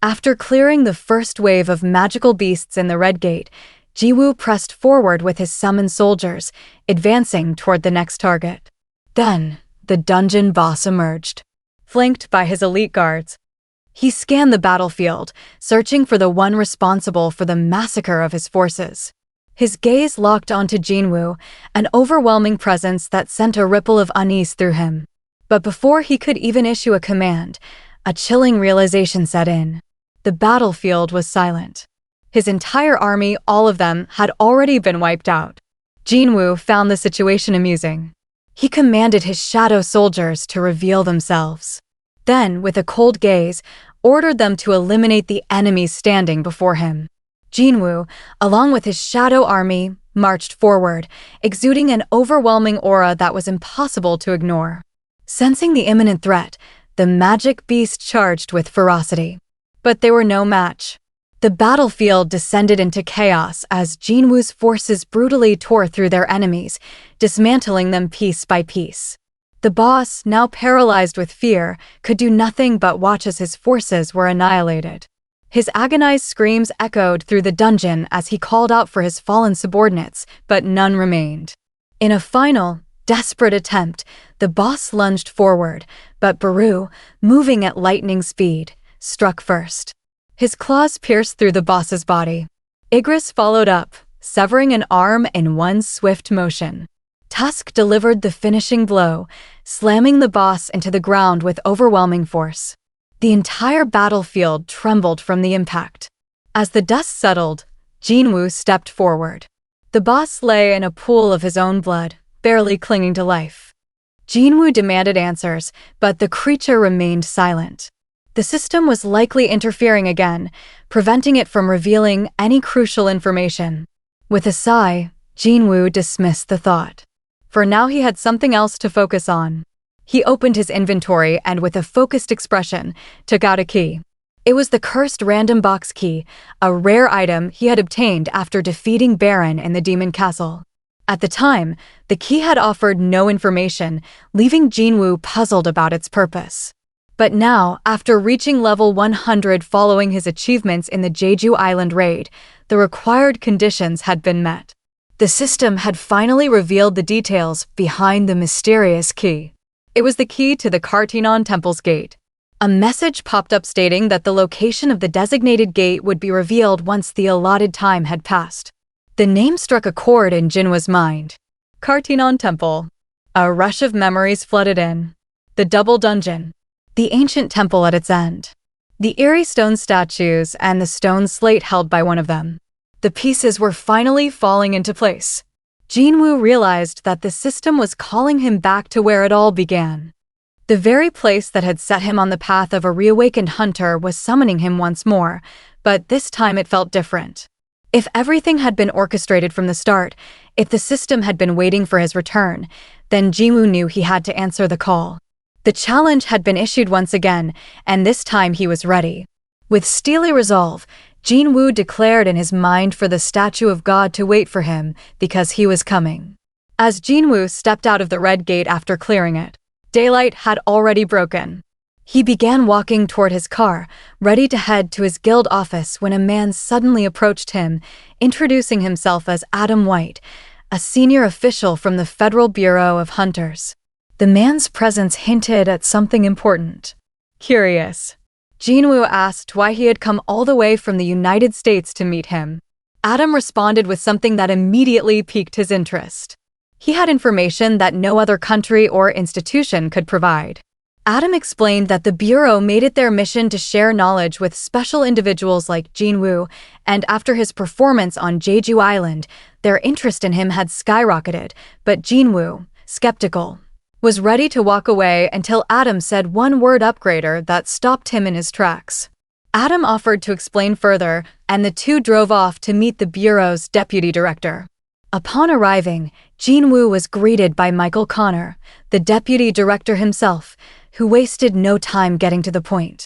After clearing the first wave of magical beasts in the Red Gate, Jinwoo pressed forward with his summoned soldiers, advancing toward the next target. Then, the dungeon boss emerged, flanked by his elite guards. He scanned the battlefield, searching for the one responsible for the massacre of his forces. His gaze locked onto Jinwoo, an overwhelming presence that sent a ripple of unease through him. But before he could even issue a command, a chilling realization set in. The battlefield was silent. His entire army, all of them, had already been wiped out. Jinwoo found the situation amusing. He commanded his shadow soldiers to reveal themselves. Then, with a cold gaze, ordered them to eliminate the enemies standing before him. Jinwoo, along with his shadow army, marched forward, exuding an overwhelming aura that was impossible to ignore. Sensing the imminent threat, the magic beast charged with ferocity. But they were no match. The battlefield descended into chaos as Jinwoo's forces brutally tore through their enemies, dismantling them piece by piece. The boss, now paralyzed with fear, could do nothing but watch as his forces were annihilated. His agonized screams echoed through the dungeon as he called out for his fallen subordinates, but none remained. In a final, desperate attempt, the boss lunged forward, but Baru, moving at lightning speed, struck first. His claws pierced through the boss's body. Igris followed up, severing an arm in one swift motion. Tusk delivered the finishing blow, slamming the boss into the ground with overwhelming force. The entire battlefield trembled from the impact. As the dust settled, Jinwoo stepped forward. The boss lay in a pool of his own blood, barely clinging to life. Jinwoo demanded answers, but the creature remained silent. The system was likely interfering again, preventing it from revealing any crucial information. With a sigh, Jinwoo dismissed the thought. For now he had something else to focus on. He opened his inventory and with a focused expression, took out a key. It was the cursed random box key, a rare item he had obtained after defeating Baron in the Demon Castle. At the time, the key had offered no information, leaving Jinwoo puzzled about its purpose. But now, after reaching level 100 following his achievements in the Jeju Island raid, the required conditions had been met. The system had finally revealed the details behind the mysterious key. It was the key to the Kartinon Temple's gate. A message popped up stating that the location of the designated gate would be revealed once the allotted time had passed. The name struck a chord in Jinwoo's mind. Kartinon Temple. A rush of memories flooded in. The double dungeon. The ancient temple at its end. The eerie stone statues and the stone slate held by one of them. The pieces were finally falling into place. Jinwoo realized that the system was calling him back to where it all began. The very place that had set him on the path of a reawakened hunter was summoning him once more, but this time it felt different. If everything had been orchestrated from the start, if the system had been waiting for his return, then Jinwoo knew he had to answer the call. The challenge had been issued once again, and this time he was ready. With steely resolve, Jinwoo declared in his mind for the statue of God to wait for him, because he was coming. As Jinwoo stepped out of the Red Gate after clearing it, daylight had already broken. He began walking toward his car, ready to head to his guild office when a man suddenly approached him, introducing himself as Adam White, a senior official from the Federal Bureau of Hunters. The man's presence hinted at something important. Curious, Jinwoo asked why he had come all the way from the United States to meet him. Adam responded with something that immediately piqued his interest. He had information that no other country or institution could provide. Adam explained that the Bureau made it their mission to share knowledge with special individuals like Jinwoo, and after his performance on Jeju Island, their interest in him had skyrocketed, but Jinwoo, skeptical, was ready to walk away until Adam said one word upgrader that stopped him in his tracks. Adam offered to explain further, and the two drove off to meet the Bureau's deputy director. Upon arriving, Jinwoo was greeted by Michael Connor, the deputy director himself, who wasted no time getting to the point.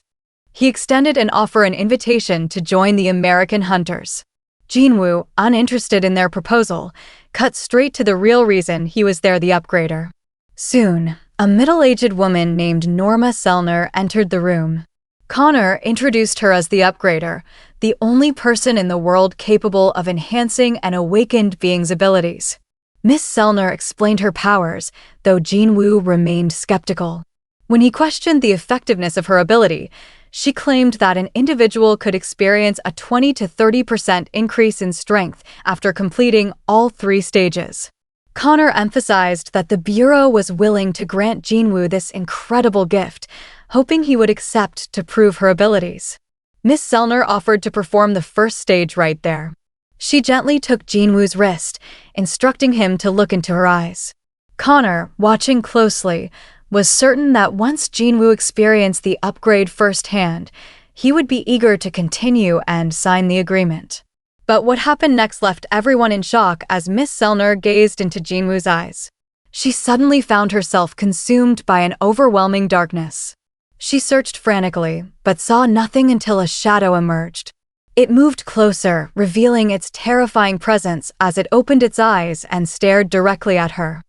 He extended an invitation to join the American Hunters. Jinwoo, uninterested in their proposal, cut straight to the real reason he was there, the upgrader. Soon, a middle-aged woman named Norma Selner entered the room. Connor introduced her as the Upgrader, the only person in the world capable of enhancing an awakened being's abilities. Miss Selner explained her powers, though Jinwoo remained skeptical. When he questioned the effectiveness of her ability, she claimed that an individual could experience a 20 to 30% increase in strength after completing all 3 stages. Connor emphasized that the Bureau was willing to grant Jinwoo this incredible gift, hoping he would accept to prove her abilities. Miss Selner offered to perform the first stage right there. She gently took Jinwoo's wrist, instructing him to look into her eyes. Connor, watching closely, was certain that once Jinwoo experienced the upgrade firsthand, he would be eager to continue and sign the agreement. But what happened next left everyone in shock as Miss Selner gazed into Jinwoo's eyes. She suddenly found herself consumed by an overwhelming darkness. She searched frantically, but saw nothing until a shadow emerged. It moved closer, revealing its terrifying presence as it opened its eyes and stared directly at her.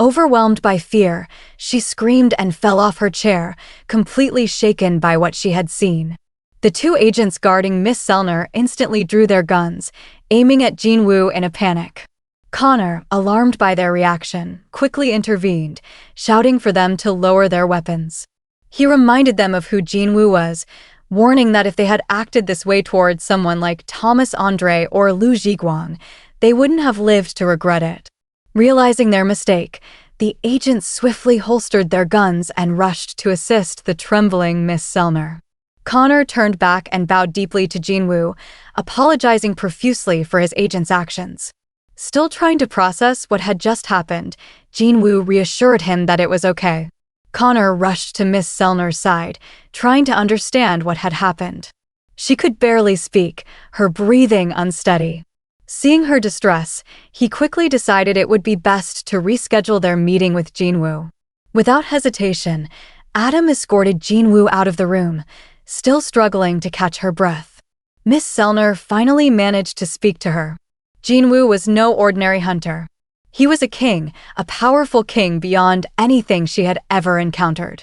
Overwhelmed by fear, she screamed and fell off her chair, completely shaken by what she had seen. The 2 agents guarding Miss Selner instantly drew their guns, aiming at Jinwoo in a panic. Connor, alarmed by their reaction, quickly intervened, shouting for them to lower their weapons. He reminded them of who Jinwoo was, warning that if they had acted this way towards someone like Thomas Andre or Lu Jiguang, they wouldn't have lived to regret it. Realizing their mistake, the agents swiftly holstered their guns and rushed to assist the trembling Miss Selner. Connor turned back and bowed deeply to Jinwoo, apologizing profusely for his agent's actions. Still trying to process what had just happened, Jinwoo reassured him that it was okay. Connor rushed to Miss Selner's side, trying to understand what had happened. She could barely speak, her breathing unsteady. Seeing her distress, he quickly decided it would be best to reschedule their meeting with Jinwoo. Without hesitation, Adam escorted Jinwoo out of the room, still struggling to catch her breath. Miss Selner finally managed to speak to her. Jinwoo was no ordinary hunter. He was a king, a powerful king beyond anything she had ever encountered.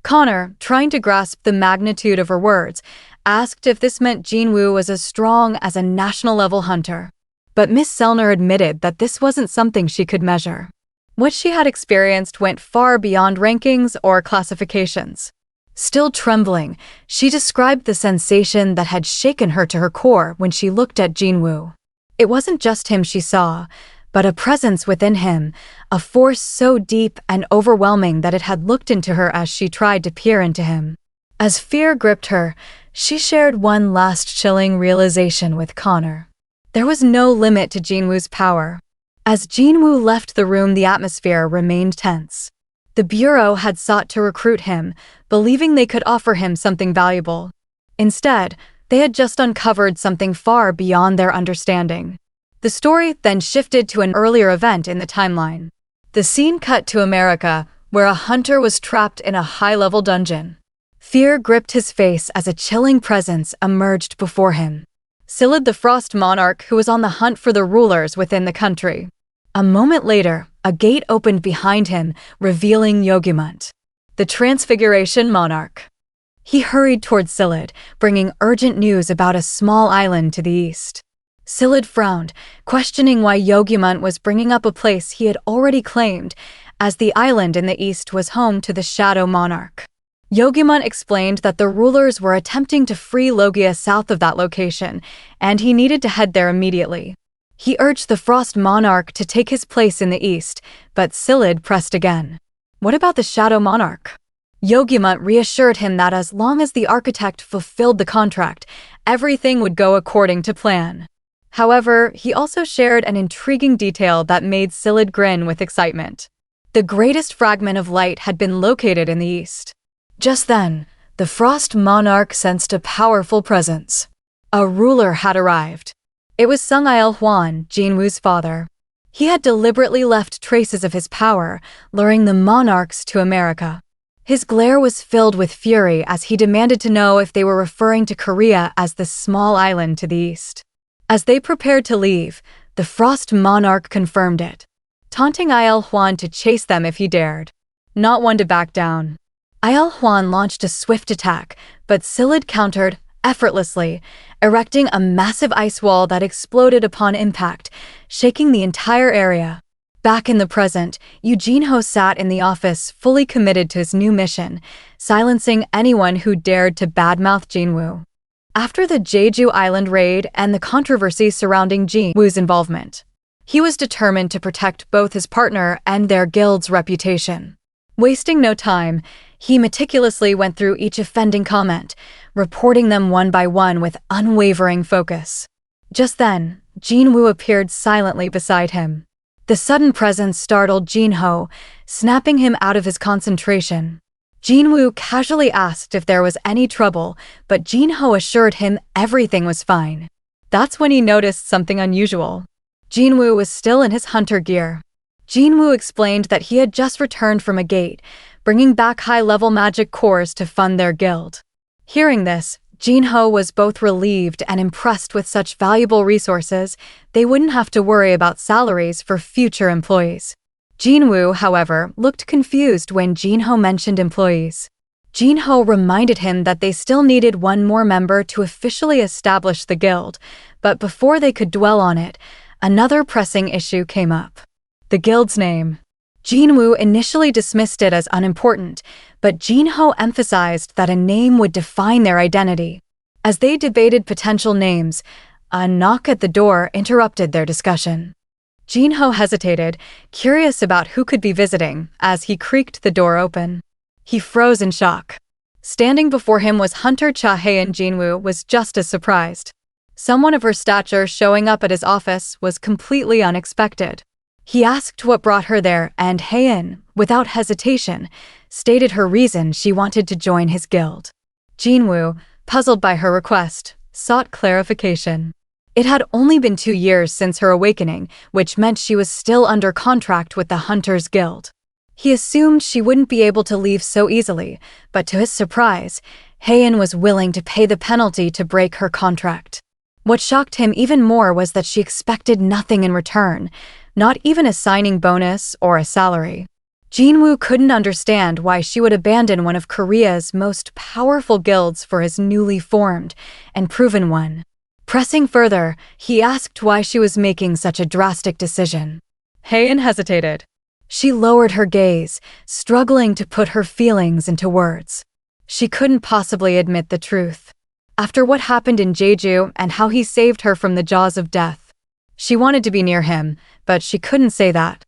Connor, trying to grasp the magnitude of her words, asked if this meant Jinwoo was as strong as a national-level hunter. But Miss Selner admitted that this wasn't something she could measure. What she had experienced went far beyond rankings or classifications. Still trembling, she described the sensation that had shaken her to her core when she looked at Jinwoo. It wasn't just him she saw, but a presence within him, a force so deep and overwhelming that it had looked into her as she tried to peer into him. As fear gripped her, she shared one last chilling realization with Connor. There was no limit to Jinwoo's power. As Jinwoo left the room, the atmosphere remained tense. The Bureau had sought to recruit him, believing they could offer him something valuable. Instead, they had just uncovered something far beyond their understanding. The story then shifted to an earlier event in the timeline. The scene cut to America, where a hunter was trapped in a high-level dungeon. Fear gripped his face as a chilling presence emerged before him. Silid the Frost Monarch, who was on the hunt for the rulers within the country. A moment later, a gate opened behind him, revealing Yogimont, the Transfiguration Monarch. He hurried toward Silid, bringing urgent news about a small island to the east. Silid frowned, questioning why Yogimont was bringing up a place he had already claimed, as the island in the east was home to the Shadow Monarch. Yogimont explained that the rulers were attempting to free Logia south of that location, and he needed to head there immediately. He urged the Frost Monarch to take his place in the east, but Silid pressed again. What about the Shadow Monarch? Yogimont reassured him that as long as the architect fulfilled the contract, everything would go according to plan. However, he also shared an intriguing detail that made Silid grin with excitement. The greatest fragment of light had been located in the east. Just then, the Frost Monarch sensed a powerful presence. A ruler had arrived. It was Sung Il-Hwan, Jinwoo's father. He had deliberately left traces of his power, luring the monarchs to America. His glare was filled with fury as he demanded to know if they were referring to Korea as the small island to the east. As they prepared to leave, the Frost Monarch confirmed it, taunting Il-Hwan to chase them if he dared. Not one to back down. Il-Hwan launched a swift attack, but Silid countered effortlessly, erecting a massive ice wall that exploded upon impact, shaking the entire area. Back in the present, Jinwoo sat in the office fully committed to his new mission, silencing anyone who dared to badmouth Jinwoo. After the Jeju Island raid and the controversy surrounding Jinwoo's involvement, he was determined to protect both his partner and their guild's reputation. Wasting no time, he meticulously went through each offending comment, reporting them one by one with unwavering focus. Just then, Jinwoo appeared silently beside him. The sudden presence startled Jinwoo, snapping him out of his concentration. Jinwoo casually asked if there was any trouble, but Jinwoo assured him everything was fine. That's when he noticed something unusual. Jinwoo was still in his hunter gear. Jinwoo explained that he had just returned from a gate, bringing back high-level magic cores to fund their guild. Hearing this, Jinwoo was both relieved and impressed with such valuable resources. They wouldn't have to worry about salaries for future employees. Jinwoo, however, looked confused when Jinwoo mentioned employees. Jinwoo reminded him that they still needed one more member to officially establish the guild, but before they could dwell on it, another pressing issue came up. The guild's name. Jinwoo initially dismissed it as unimportant, but Jinwoo emphasized that a name would define their identity. As they debated potential names, a knock at the door interrupted their discussion. Jinwoo hesitated, curious about who could be visiting, as he creaked the door open. He froze in shock. Standing before him was Hunter Cha-hae, and Jinwoo was just as surprised. Someone of her stature showing up at his office was completely unexpected. He asked what brought her there, and Haein, without hesitation, stated her reason she wanted to join his guild. Jinwoo, puzzled by her request, sought clarification. It had only been 2 years since her awakening, which meant she was still under contract with the Hunters Guild. He assumed she wouldn't be able to leave so easily, but to his surprise, Haein was willing to pay the penalty to break her contract. What shocked him even more was that she expected nothing in return, not even a signing bonus or a salary. Jinwoo couldn't understand why she would abandon one of Korea's most powerful guilds for his newly formed and proven one. Pressing further, he asked why she was making such a drastic decision. Haein hesitated. She lowered her gaze, struggling to put her feelings into words. She couldn't possibly admit the truth. After what happened in Jeju and how he saved her from the jaws of death, she wanted to be near him, but she couldn't say that.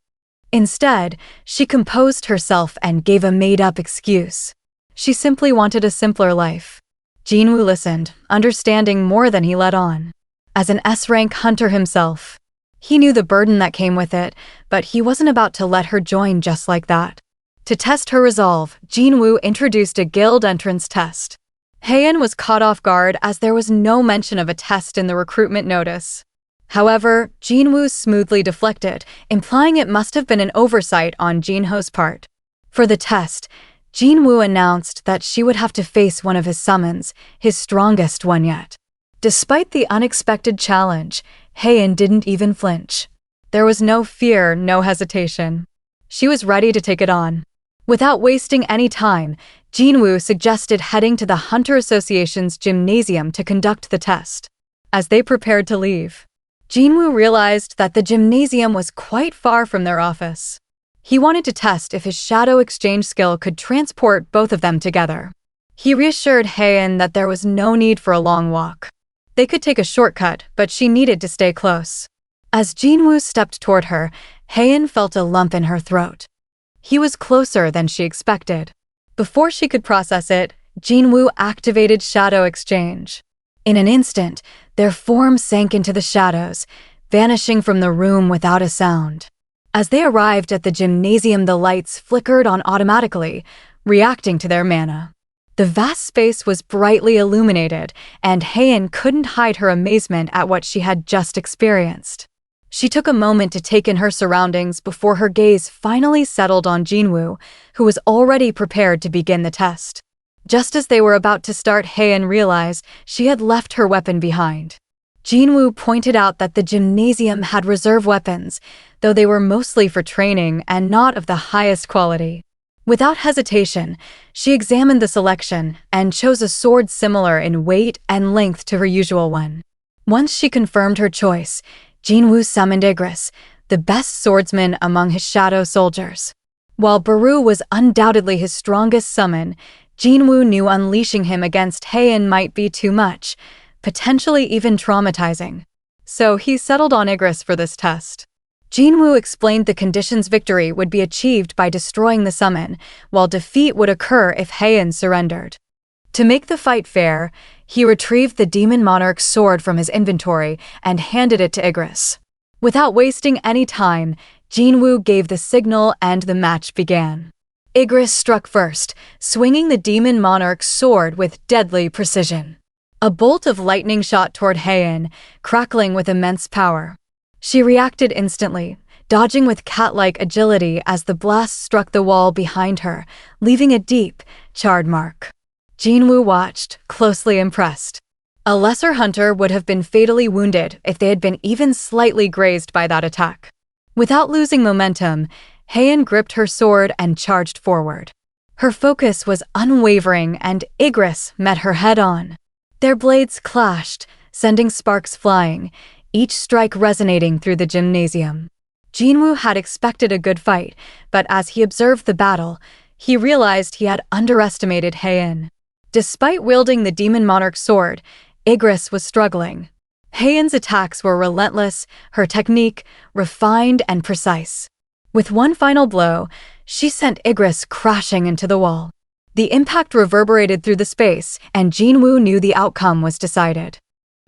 Instead, she composed herself and gave a made-up excuse. She simply wanted a simpler life. Jinwoo listened, understanding more than he let on. As an S-rank hunter himself, he knew the burden that came with it, but he wasn't about to let her join just like that. To test her resolve, Jinwoo introduced a guild entrance test. Haein was caught off guard as there was no mention of a test in the recruitment notice. However, Jinwoo smoothly deflected, implying it must have been an oversight on Jinwoo's part. For the test, Jinwoo announced that she would have to face one of his summons, his strongest one yet. Despite the unexpected challenge, Haein didn't even flinch. There was no fear, no hesitation. She was ready to take it on. Without wasting any time, Jinwoo suggested heading to the Hunter Association's gymnasium to conduct the test. As they prepared to leave, Jinwoo realized that the gymnasium was quite far from their office. He wanted to test if his shadow exchange skill could transport both of them together. He reassured Haein that there was no need for a long walk. They could take a shortcut, but she needed to stay close. As Jinwoo stepped toward her, Haein felt a lump in her throat. He was closer than she expected. Before she could process it, Jinwoo activated shadow exchange. In an instant, their forms sank into the shadows, vanishing from the room without a sound. As they arrived at the gymnasium, the lights flickered on automatically, reacting to their mana. The vast space was brightly illuminated, and Haein couldn't hide her amazement at what she had just experienced. She took a moment to take in her surroundings before her gaze finally settled on Jinwoo, who was already prepared to begin the test. Just as they were about to start, Haein realized she had left her weapon behind. Jinwoo pointed out that the gymnasium had reserve weapons, though they were mostly for training and not of the highest quality. Without hesitation, she examined the selection and chose a sword similar in weight and length to her usual one. Once she confirmed her choice, Jinwoo summoned Igris, the best swordsman among his shadow soldiers. While Baru was undoubtedly his strongest summon, Jinwoo knew unleashing him against Heian might be too much, potentially even traumatizing. So he settled on Igris for this test. Jinwoo explained the conditions victory would be achieved by destroying the summon, while defeat would occur if Heian surrendered. To make the fight fair, he retrieved the Demon Monarch's sword from his inventory and handed it to Igris. Without wasting any time, Jinwoo gave the signal and the match began. Igris struck first, swinging the Demon Monarch's sword with deadly precision. A bolt of lightning shot toward Heian, crackling with immense power. She reacted instantly, dodging with cat-like agility as the blast struck the wall behind her, leaving a deep, charred mark. Jinwoo watched, closely impressed. A lesser hunter would have been fatally wounded if they had been even slightly grazed by that attack. Without losing momentum, Heian gripped her sword and charged forward. Her focus was unwavering and Igris met her head-on. Their blades clashed, sending sparks flying, each strike resonating through the gymnasium. Jinwoo had expected a good fight, but as he observed the battle, he realized he had underestimated Heian. Despite wielding the Demon Monarch's sword, Igris was struggling. Heian's attacks were relentless, her technique refined and precise. With one final blow, she sent Igris crashing into the wall. The impact reverberated through the space, and Jinwoo knew the outcome was decided.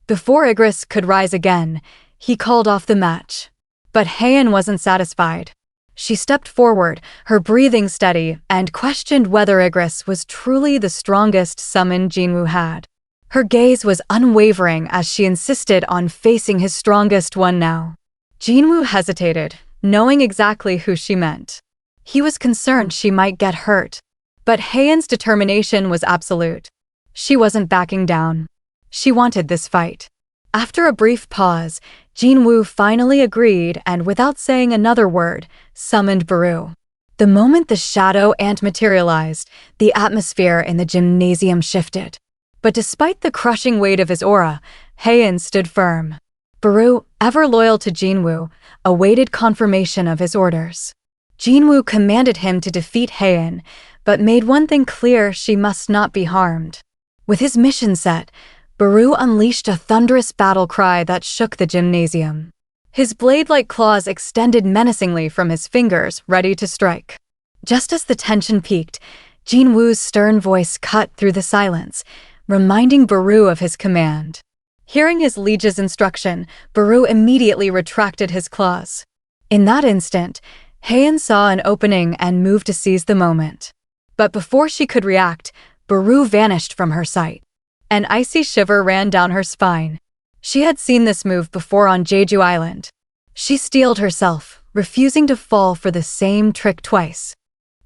Before Igris could rise again, he called off the match. But Heian wasn't satisfied. She stepped forward, her breathing steady, and questioned whether Igris was truly the strongest summon Jinwoo had. Her gaze was unwavering as she insisted on facing his strongest one now. Jinwoo hesitated, knowing exactly who she meant. He was concerned she might get hurt. But Heian's determination was absolute. She wasn't backing down. She wanted this fight. After a brief pause, Jinwoo finally agreed and, without saying another word, summoned Baru. The moment the shadow ant materialized, the atmosphere in the gymnasium shifted. But despite the crushing weight of his aura, Heian stood firm. Baru, ever loyal to Jinwoo, awaited confirmation of his orders. Jinwoo commanded him to defeat Heian, but made one thing clear: she must not be harmed. With his mission set, Baru unleashed a thunderous battle cry that shook the gymnasium. His blade-like claws extended menacingly from his fingers, ready to strike. Just as the tension peaked, Jinwoo's stern voice cut through the silence, reminding Baru of his command. Hearing his liege's instruction, Baru immediately retracted his claws. In that instant, Heian saw an opening and moved to seize the moment. But before she could react, Baru vanished from her sight. An icy shiver ran down her spine. She had seen this move before on Jeju Island. She steeled herself, refusing to fall for the same trick twice.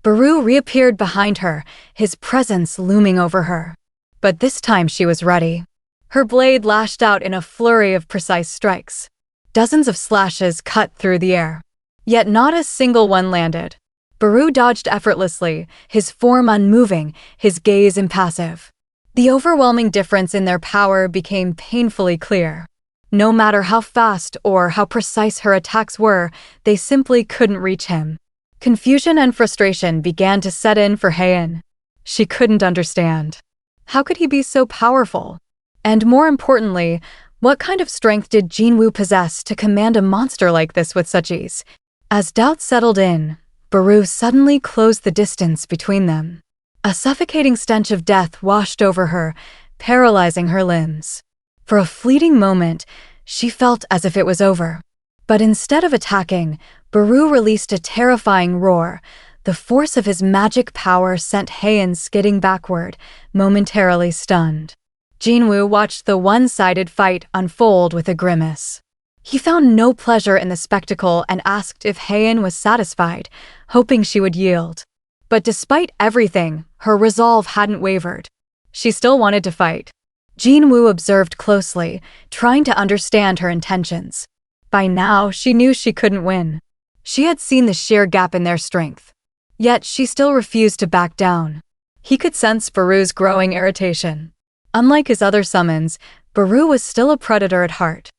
Baru reappeared behind her, his presence looming over her. But this time she was ready. Her blade lashed out in a flurry of precise strikes. Dozens of slashes cut through the air. Yet not a single one landed. Baru dodged effortlessly, his form unmoving, his gaze impassive. The overwhelming difference in their power became painfully clear. No matter how fast or how precise her attacks were, they simply couldn't reach him. Confusion and frustration began to set in for Heian. She couldn't understand. How could he be so powerful? And more importantly, what kind of strength did Jinwoo possess to command a monster like this with such ease? As doubt settled in, Baru suddenly closed the distance between them. A suffocating stench of death washed over her, paralyzing her limbs. For a fleeting moment, she felt as if it was over. But instead of attacking, Baru released a terrifying roar. The force of his magic power sent Heian skidding backward, momentarily stunned. Jinwoo watched the one-sided fight unfold with a grimace. He found no pleasure in the spectacle and asked if Heian was satisfied, hoping she would yield. But despite everything, her resolve hadn't wavered. She still wanted to fight. Jinwoo observed closely, trying to understand her intentions. By now, she knew she couldn't win. She had seen the sheer gap in their strength. Yet she still refused to back down. He could sense Baru's growing irritation. Unlike his other summons, Baru was still a predator at heart.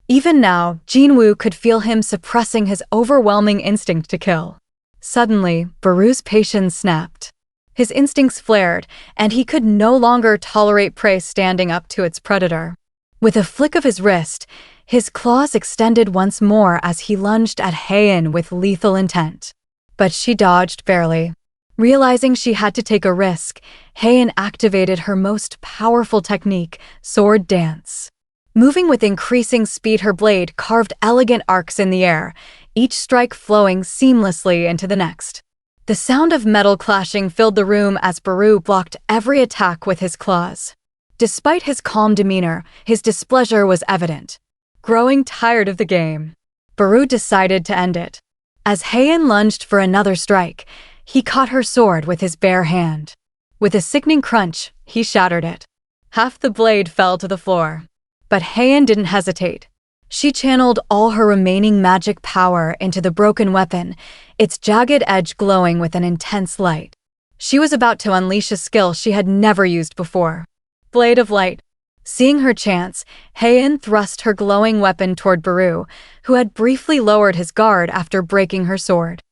Even now, Jinwoo could feel him suppressing his overwhelming instinct to kill. Suddenly, Baru's patience snapped. His instincts flared, and he could no longer tolerate prey standing up to its predator. With a flick of his wrist, his claws extended once more as he lunged at Ahjin with lethal intent. But she dodged barely. Realizing she had to take a risk, Ahjin activated her most powerful technique, sword dance. Moving with increasing speed, her blade carved elegant arcs in the air, each strike flowing seamlessly into the next. The sound of metal clashing filled the room as Baru blocked every attack with his claws. Despite his calm demeanor, his displeasure was evident. Growing tired of the game, Baru decided to end it. As Ahjin lunged for another strike, he caught her sword with his bare hand. With a sickening crunch, he shattered it. Half the blade fell to the floor. But Ahjin didn't hesitate. She channeled all her remaining magic power into the broken weapon, its jagged edge glowing with an intense light. She was about to unleash a skill she had never used before. Blade of Light. Seeing her chance, Ahjin thrust her glowing weapon toward Baru, who had briefly lowered his guard after breaking her sword.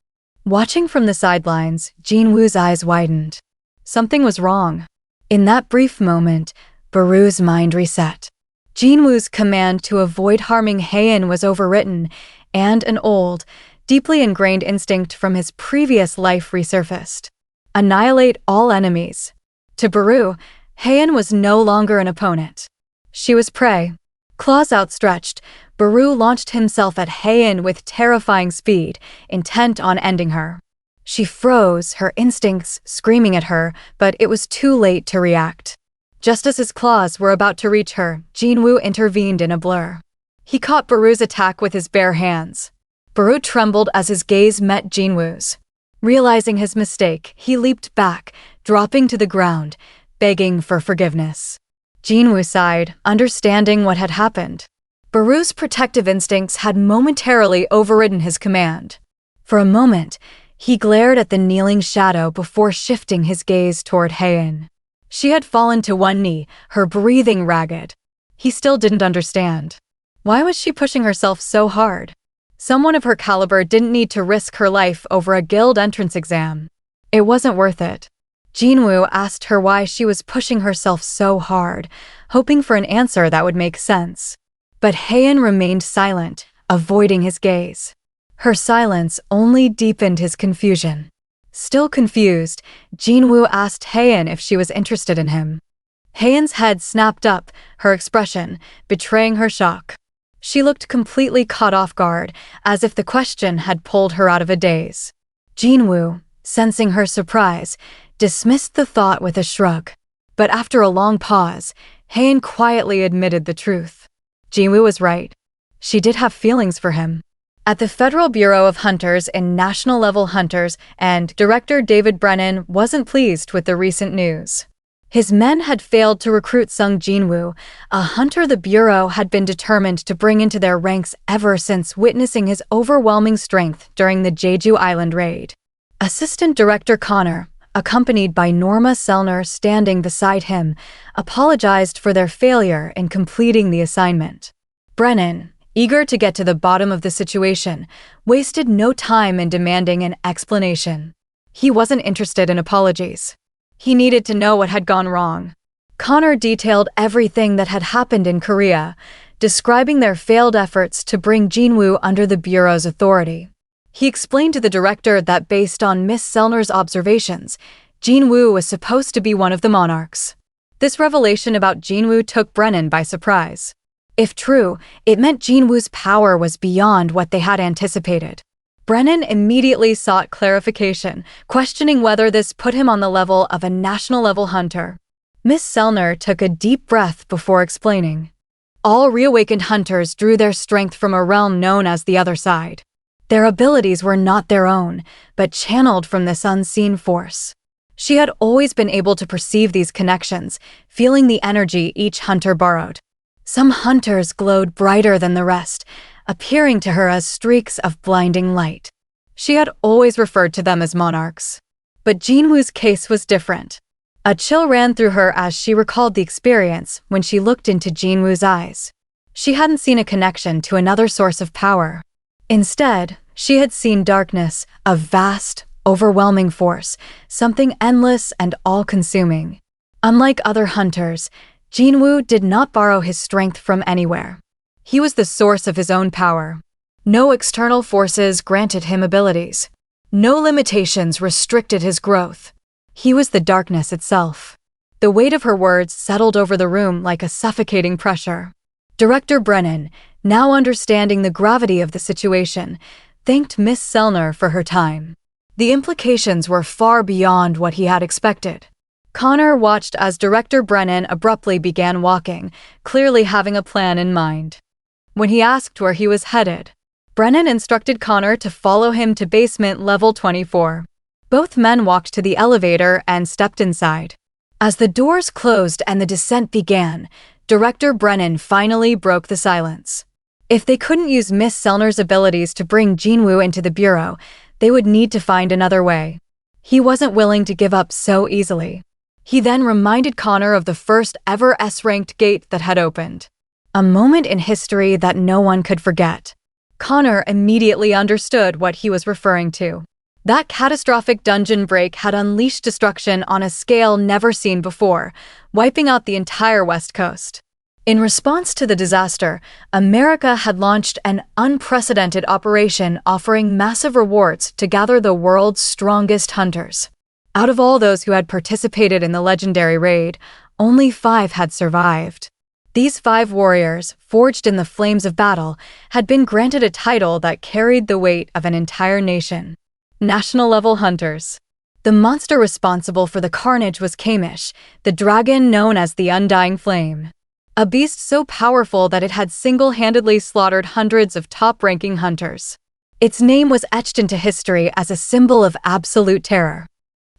Watching from the sidelines, Jinwoo's eyes widened. Something was wrong. In that brief moment, Baru's mind reset. Jinwoo's command to avoid harming Ahjin was overwritten, and an old, deeply ingrained instinct from his previous life resurfaced. Annihilate all enemies. To Baru, Ahjin was no longer an opponent. She was prey. Claws outstretched, Baru launched himself at Ahjin with terrifying speed, intent on ending her. She froze, her instincts screaming at her, but it was too late to react. Just as his claws were about to reach her, Jinwoo intervened in a blur. He caught Baru's attack with his bare hands. Baru trembled as his gaze met Jinwoo's. Realizing his mistake, he leaped back, dropping to the ground, begging for forgiveness. Jinwoo sighed, understanding what had happened. Baru's protective instincts had momentarily overridden his command. For a moment, he glared at the kneeling shadow before shifting his gaze toward Ahjin. She had fallen to one knee, her breathing ragged. He still didn't understand. Why was she pushing herself so hard? Someone of her caliber didn't need to risk her life over a guild entrance exam. It wasn't worth it. Jinwoo asked her why she was pushing herself so hard, hoping for an answer that would make sense. But Ahjin remained silent, avoiding his gaze. Her silence only deepened his confusion. Still confused, Jinwoo asked Ahjin if she was interested in him. Ahjin's head snapped up, her expression betraying her shock. She looked completely caught off guard, as if the question had pulled her out of a daze. Jinwoo, sensing her surprise, dismissed the thought with a shrug. But after a long pause, Ahjin quietly admitted the truth. Jinwoo was right. She did have feelings for him. At the Federal Bureau of Hunters and National Level Hunters, and Director David Brennan wasn't pleased with the recent news. His men had failed to recruit Sung Jinwoo, a hunter the Bureau had been determined to bring into their ranks ever since witnessing his overwhelming strength during the Jeju Island raid. Assistant Director Connor, accompanied by Norma Selner standing beside him, apologized for their failure in completing the assignment. Brennan, eager to get to the bottom of the situation, wasted no time in demanding an explanation. He wasn't interested in apologies. He needed to know what had gone wrong. Connor detailed everything that had happened in Korea, describing their failed efforts to bring Jinwoo under the Bureau's authority. He explained to the director that based on Miss Selner's observations, Jinwoo was supposed to be one of the Monarchs. This revelation about Jinwoo took Brennan by surprise. If true, it meant Jinwoo's power was beyond what they had anticipated. Brennan immediately sought clarification, questioning whether this put him on the level of a national-level hunter. Miss Selner took a deep breath before explaining. All reawakened hunters drew their strength from a realm known as the Other Side. Their abilities were not their own, but channeled from this unseen force. She had always been able to perceive these connections, feeling the energy each hunter borrowed. Some hunters glowed brighter than the rest, appearing to her as streaks of blinding light. She had always referred to them as monarchs. But Jinwoo's case was different. A chill ran through her as she recalled the experience when she looked into Jinwoo's eyes. She hadn't seen a connection to another source of power. Instead, she had seen darkness, a vast, overwhelming force, something endless and all-consuming. Unlike other hunters, Jinwoo did not borrow his strength from anywhere. He was the source of his own power. No external forces granted him abilities. No limitations restricted his growth. He was the darkness itself. The weight of her words settled over the room like a suffocating pressure. Director Brennan, now understanding the gravity of the situation, thanked Miss Selner for her time. The implications were far beyond what he had expected. Connor watched as Director Brennan abruptly began walking, clearly having a plan in mind. When he asked where he was headed, Brennan instructed Connor to follow him to basement level 24. Both men walked to the elevator and stepped inside. As the doors closed and the descent began, Director Brennan finally broke the silence. If they couldn't use Miss Selner's abilities to bring Jinwoo into the bureau, they would need to find another way. He wasn't willing to give up so easily. He then reminded Connor of the first ever S-ranked gate that had opened. A moment in history that no one could forget. Connor immediately understood what he was referring to. That catastrophic dungeon break had unleashed destruction on a scale never seen before, wiping out the entire West Coast. In response to the disaster, America had launched an unprecedented operation offering massive rewards to gather the world's strongest hunters. Out of all those who had participated in the legendary raid, only 5 had survived. These 5 warriors, forged in the flames of battle, had been granted a title that carried the weight of an entire nation. National-level hunters. The monster responsible for the carnage was Kamish, the dragon known as the Undying Flame. A beast so powerful that it had single-handedly slaughtered hundreds of top-ranking hunters. Its name was etched into history as a symbol of absolute terror.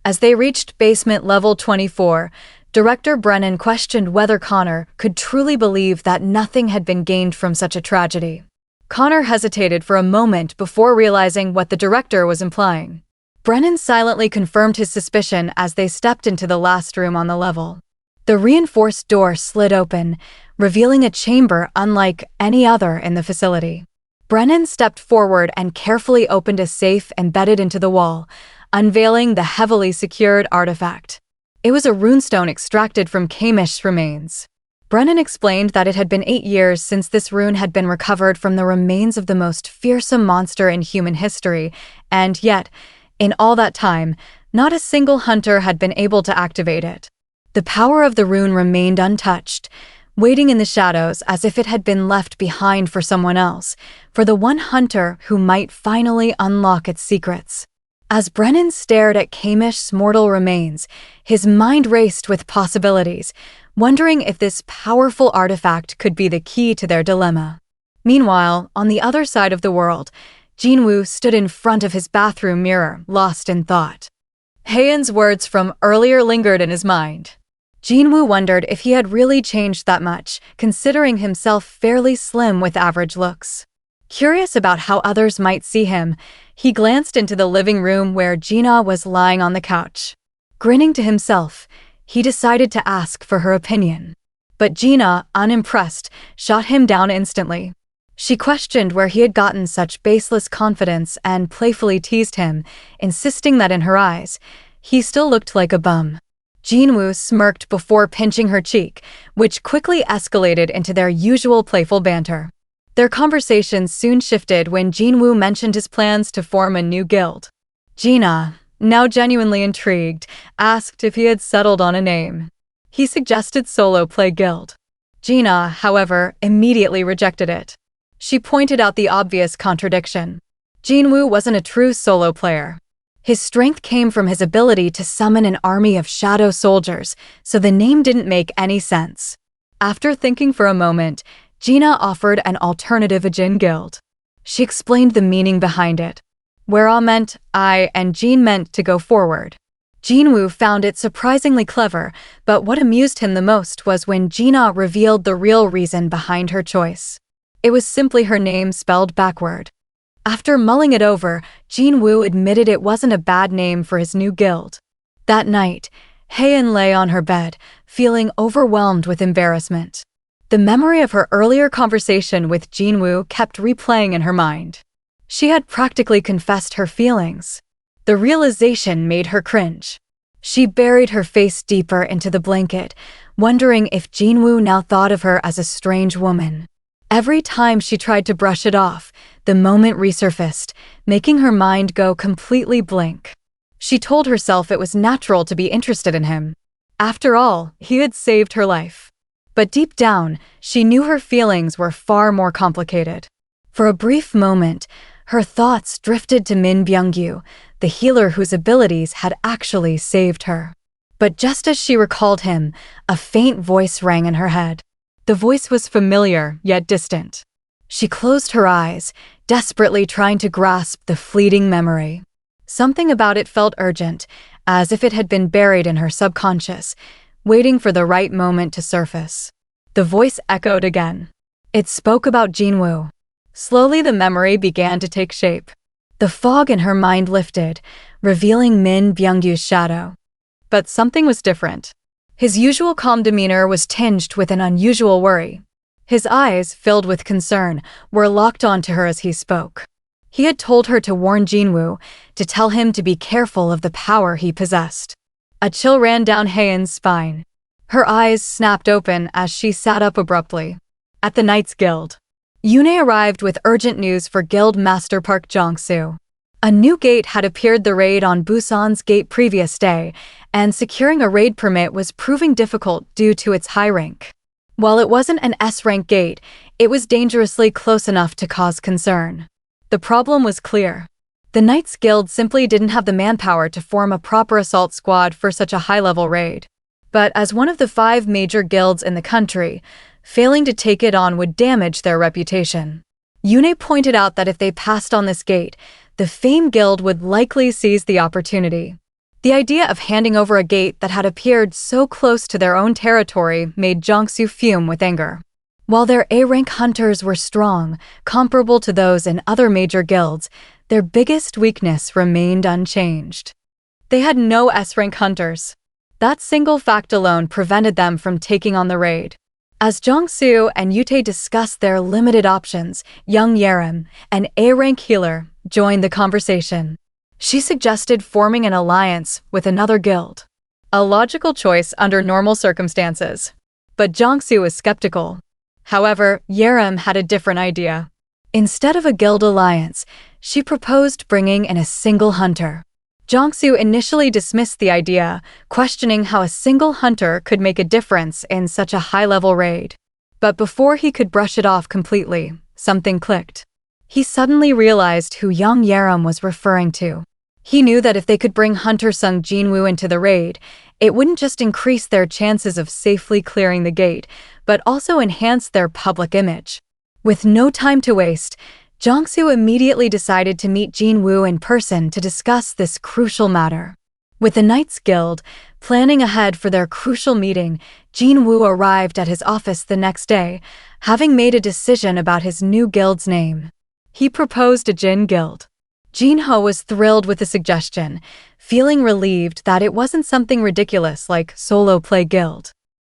As they reached basement level 24, Director Brennan questioned whether Connor could truly believe that nothing had been gained from such a tragedy. Connor hesitated for a moment before realizing what the director was implying. Brennan silently confirmed his suspicion as they stepped into the last room on the level. The reinforced door slid open, revealing a chamber unlike any other in the facility. Brennan stepped forward and carefully opened a safe embedded into the wall, unveiling the heavily secured artifact. It was a runestone extracted from Kamish's remains. Brennan explained that it had been 8 years since this rune had been recovered from the remains of the most fearsome monster in human history, and yet, in all that time, not a single hunter had been able to activate it. The power of the rune remained untouched, waiting in the shadows as if it had been left behind for someone else, for the one hunter who might finally unlock its secrets. As Brennan stared at Kamish's mortal remains, his mind raced with possibilities, wondering if this powerful artifact could be the key to their dilemma. Meanwhile, on the other side of the world, Jinwoo stood in front of his bathroom mirror, lost in thought. Haeun's words from earlier lingered in his mind. Jinwoo wondered if he had really changed that much, considering himself fairly slim with average looks. Curious about how others might see him, he glanced into the living room where Jinah was lying on the couch. Grinning to himself, he decided to ask for her opinion. But Jinah, unimpressed, shot him down instantly. She questioned where he had gotten such baseless confidence and playfully teased him, insisting that in her eyes, he still looked like a bum. Jinwoo smirked before pinching her cheek, which quickly escalated into their usual playful banter. Their conversation soon shifted when Jinwoo mentioned his plans to form a new guild. Jinah, now genuinely intrigued, asked if he had settled on a name. He suggested solo play guild. Jinah, however, immediately rejected it. She pointed out the obvious contradiction. Jinwoo wasn't a true solo player. His strength came from his ability to summon an army of shadow soldiers, so the name didn't make any sense. After thinking for a moment, Jinah offered an alternative Ahjin guild. She explained the meaning behind it. Where Ah meant I and Jin meant to go forward. Jinwoo found it surprisingly clever, but what amused him the most was when Jinah revealed the real reason behind her choice. It was simply her name spelled backward. After mulling it over, Jinwoo admitted it wasn't a bad name for his new guild. That night, Haein lay on her bed, feeling overwhelmed with embarrassment. The memory of her earlier conversation with Jinwoo kept replaying in her mind. She had practically confessed her feelings. The realization made her cringe. She buried her face deeper into the blanket, wondering if Jinwoo now thought of her as a strange woman. Every time she tried to brush it off, the moment resurfaced, making her mind go completely blank. She told herself it was natural to be interested in him. After all, he had saved her life. But deep down, she knew her feelings were far more complicated. For a brief moment, her thoughts drifted to Min Byung-gyu, the healer whose abilities had actually saved her. But just as she recalled him, a faint voice rang in her head. The voice was familiar, yet distant. She closed her eyes, desperately trying to grasp the fleeting memory. Something about it felt urgent, as if it had been buried in her subconscious, waiting for the right moment to surface. The voice echoed again. It spoke about Jinwoo. Slowly the memory began to take shape. The fog in her mind lifted, revealing Min Byung-gyu's shadow. But something was different. His usual calm demeanor was tinged with an unusual worry. His eyes, filled with concern, were locked onto her as he spoke. He had told her to warn Jinwoo, to tell him to be careful of the power he possessed. A chill ran down Haein's spine. Her eyes snapped open as she sat up abruptly. At the Knights Guild, Yoon arrived with urgent news for Guild Master Park Jong-soo. A new gate had appeared the raid on Busan's gate previous day, and securing a raid permit was proving difficult due to its high rank. While it wasn't an S-rank gate, it was dangerously close enough to cause concern. The problem was clear. The Knights Guild simply didn't have the manpower to form a proper assault squad for such a high-level raid. But as one of the 5 major guilds in the country, failing to take it on would damage their reputation. Yoon pointed out that if they passed on this gate, the Fame Guild would likely seize the opportunity. The idea of handing over a gate that had appeared so close to their own territory made Jong-soo fume with anger. While their A-rank hunters were strong, comparable to those in other major guilds, their biggest weakness remained unchanged. They had no S-rank hunters. That single fact alone prevented them from taking on the raid. As Jong-soo and Yute discussed their limited options, young Yerim, an A-rank healer, joined the conversation. She suggested forming an alliance with another guild. A logical choice under normal circumstances. But Jong-soo was skeptical. However, Yerim had a different idea. Instead of a guild alliance, she proposed bringing in a single hunter. Jong-soo initially dismissed the idea, questioning how a single hunter could make a difference in such a high-level raid. But before he could brush it off completely, something clicked. He suddenly realized who young Yerim was referring to. He knew that if they could bring Hunter Sung Jinwoo into the raid, it wouldn't just increase their chances of safely clearing the gate, but also enhance their public image. With no time to waste, Jong-soo immediately decided to meet Jinwoo in person to discuss this crucial matter. With the Knights Guild planning ahead for their crucial meeting, Jinwoo arrived at his office the next day, having made a decision about his new guild's name. He proposed a Jin Guild. Jinho was thrilled with the suggestion, feeling relieved that it wasn't something ridiculous like Solo Play Guild.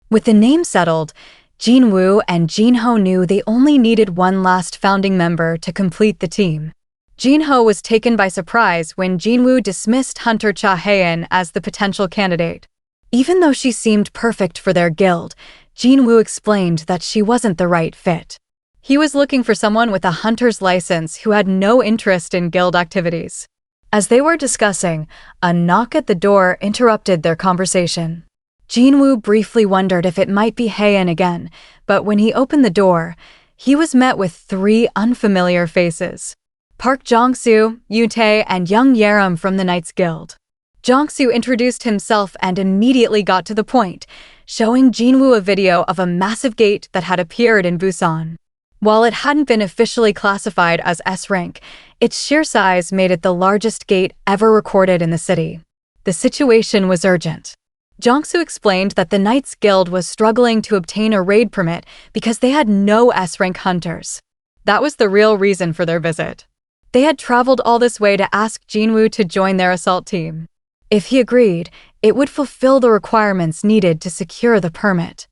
With the name settled, Jinwoo and Jinho knew they only needed one last founding member to complete the team. Jinho was taken by surprise when Jinwoo dismissed Hunter Cha Haein as the potential candidate. Even though she seemed perfect for their guild, Jinwoo explained that she wasn't the right fit. He was looking for someone with a hunter's license who had no interest in guild activities. As they were discussing, a knock at the door interrupted their conversation. Jinwoo briefly wondered if it might be Haein again, but when he opened the door, he was met with 3 unfamiliar faces. Park Jong-soo, Yute, and young Yerim from the Knights Guild. Jong-soo introduced himself and immediately got to the point, showing Jinwoo a video of a massive gate that had appeared in Busan. While it hadn't been officially classified as S-rank, its sheer size made it the largest gate ever recorded in the city. The situation was urgent. Jong-soo explained that the Knights Guild was struggling to obtain a raid permit because they had no S-rank hunters. That was the real reason for their visit. They had traveled all this way to ask Jinwoo to join their assault team. If he agreed, it would fulfill the requirements needed to secure the permit.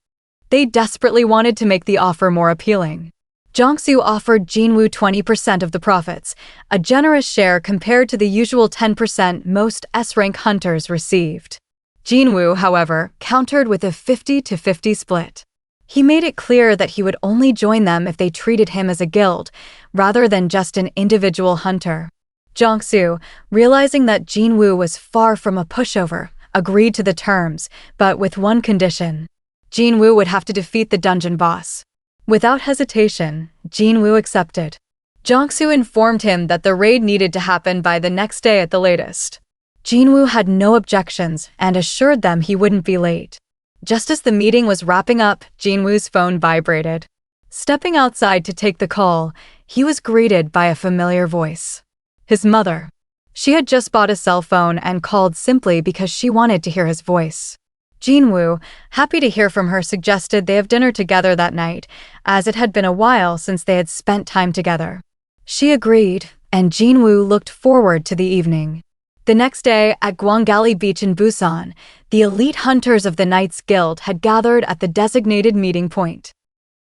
They desperately wanted to make the offer more appealing. Jongsu offered Jinwoo 20% of the profits, a generous share compared to the usual 10% most S-rank hunters received. Jinwoo, however, countered with a 50-50 split. He made it clear that he would only join them if they treated him as a guild, rather than just an individual hunter. Jongsu, realizing that Jinwoo was far from a pushover, agreed to the terms, but with one condition. Jinwoo would have to defeat the dungeon boss. Without hesitation, Jinwoo accepted. Jongsu informed him that the raid needed to happen by the next day at the latest. Jinwoo had no objections and assured them he wouldn't be late. Just as the meeting was wrapping up, Jinwoo's phone vibrated. Stepping outside to take the call, he was greeted by a familiar voice. His mother. She had just bought a cell phone and called simply because she wanted to hear his voice. Jinwoo, happy to hear from her, suggested they have dinner together that night, as it had been a while since they had spent time together. She agreed, and Jinwoo looked forward to the evening. The next day, at Gwangali Beach in Busan, the elite hunters of the Knights Guild had gathered at the designated meeting point.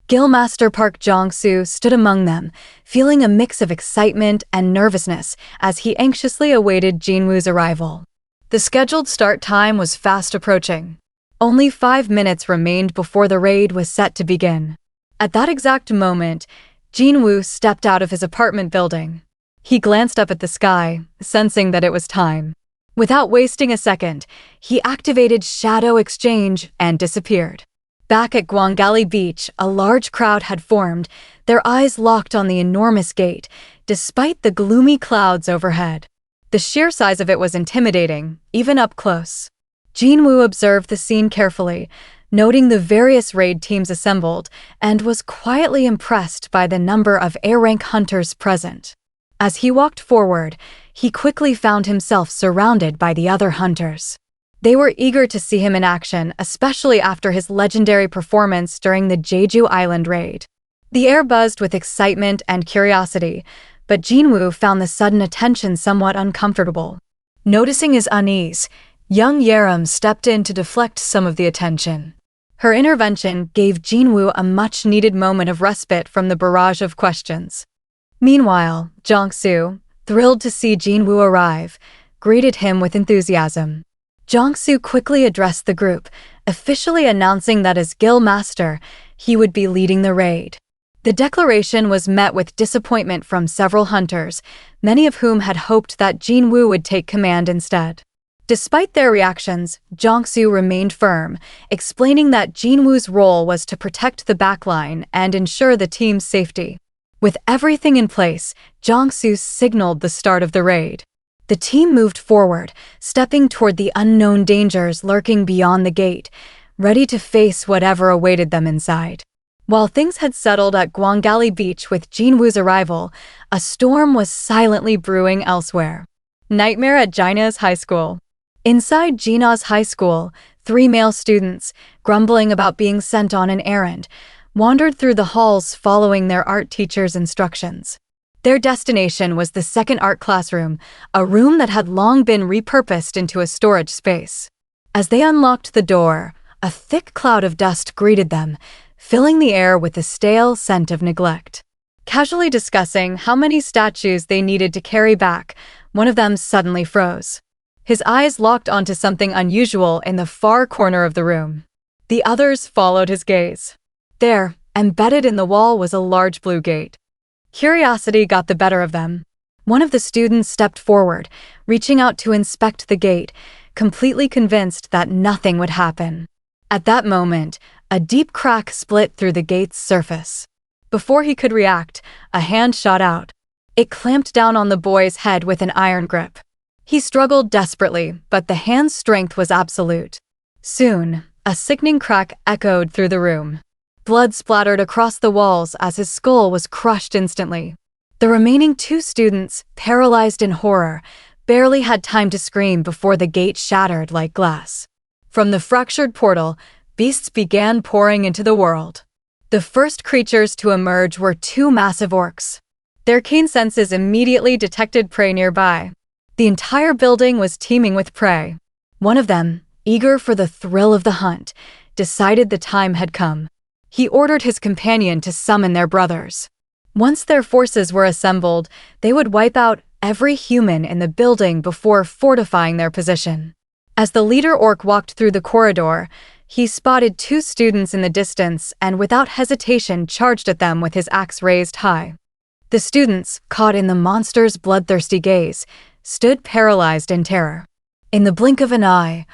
Guildmaster Park Jong-soo stood among them, feeling a mix of excitement and nervousness as he anxiously awaited Jinwoo's arrival. The scheduled start time was fast approaching. Only 5 minutes remained before the raid was set to begin. At that exact moment, Jinwoo stepped out of his apartment building. He glanced up at the sky, sensing that it was time. Without wasting a second, he activated Shadow Exchange and disappeared. Back at Gwangali Beach, a large crowd had formed, their eyes locked on the enormous gate, despite the gloomy clouds overhead. The sheer size of it was intimidating, even up close. Jinwoo observed the scene carefully, noting the various raid teams assembled, and was quietly impressed by the number of A-rank hunters present. As he walked forward, he quickly found himself surrounded by the other hunters. They were eager to see him in action, especially after his legendary performance during the Jeju Island raid. The air buzzed with excitement and curiosity, but Jinwoo found the sudden attention somewhat uncomfortable. Noticing his unease, young Yerim stepped in to deflect some of the attention. Her intervention gave Jinwoo a much-needed moment of respite from the barrage of questions. Meanwhile, Jongsu, thrilled to see Jinwoo arrive, greeted him with enthusiasm. Jongsu quickly addressed the group, officially announcing that as guild master, he would be leading the raid. The declaration was met with disappointment from several hunters, many of whom had hoped that Jinwoo would take command instead. Despite their reactions, Jongsu remained firm, explaining that Jinwoo's role was to protect the backline and ensure the team's safety. With everything in place, Jongsu signaled the start of the raid. The team moved forward, stepping toward the unknown dangers lurking beyond the gate, ready to face whatever awaited them inside. While things had settled at Gwangali Beach with Jinwoo's arrival, a storm was silently brewing elsewhere. Nightmare at Jinah's high school. Inside Jinah's high school, 3 male students, grumbling about being sent on an errand, wandered through the halls following their art teacher's instructions. Their destination was the second art classroom, a room that had long been repurposed into a storage space. As they unlocked the door, a thick cloud of dust greeted them, filling the air with the stale scent of neglect. Casually discussing how many statues they needed to carry back, one of them suddenly froze. His eyes locked onto something unusual in the far corner of the room. The others followed his gaze. There, embedded in the wall, was a large blue gate. Curiosity got the better of them. One of the students stepped forward, reaching out to inspect the gate, completely convinced that nothing would happen. At that moment, a deep crack split through the gate's surface. Before he could react, a hand shot out. It clamped down on the boy's head with an iron grip. He struggled desperately, but the hand's strength was absolute. Soon, a sickening crack echoed through the room. Blood splattered across the walls as his skull was crushed instantly. The remaining 2 students, paralyzed in horror, barely had time to scream before the gate shattered like glass. From the fractured portal, beasts began pouring into the world. The first creatures to emerge were 2 massive orcs. Their keen senses immediately detected prey nearby. The entire building was teeming with prey. One of them, eager for the thrill of the hunt, decided the time had come. He ordered his companion to summon their brothers. Once their forces were assembled, they would wipe out every human in the building before fortifying their position. As the leader orc walked through the corridor, he spotted 2 students in the distance and without hesitation charged at them with his axe raised high. The students, caught in the monster's bloodthirsty gaze, stood paralyzed in terror. In the blink of an eye,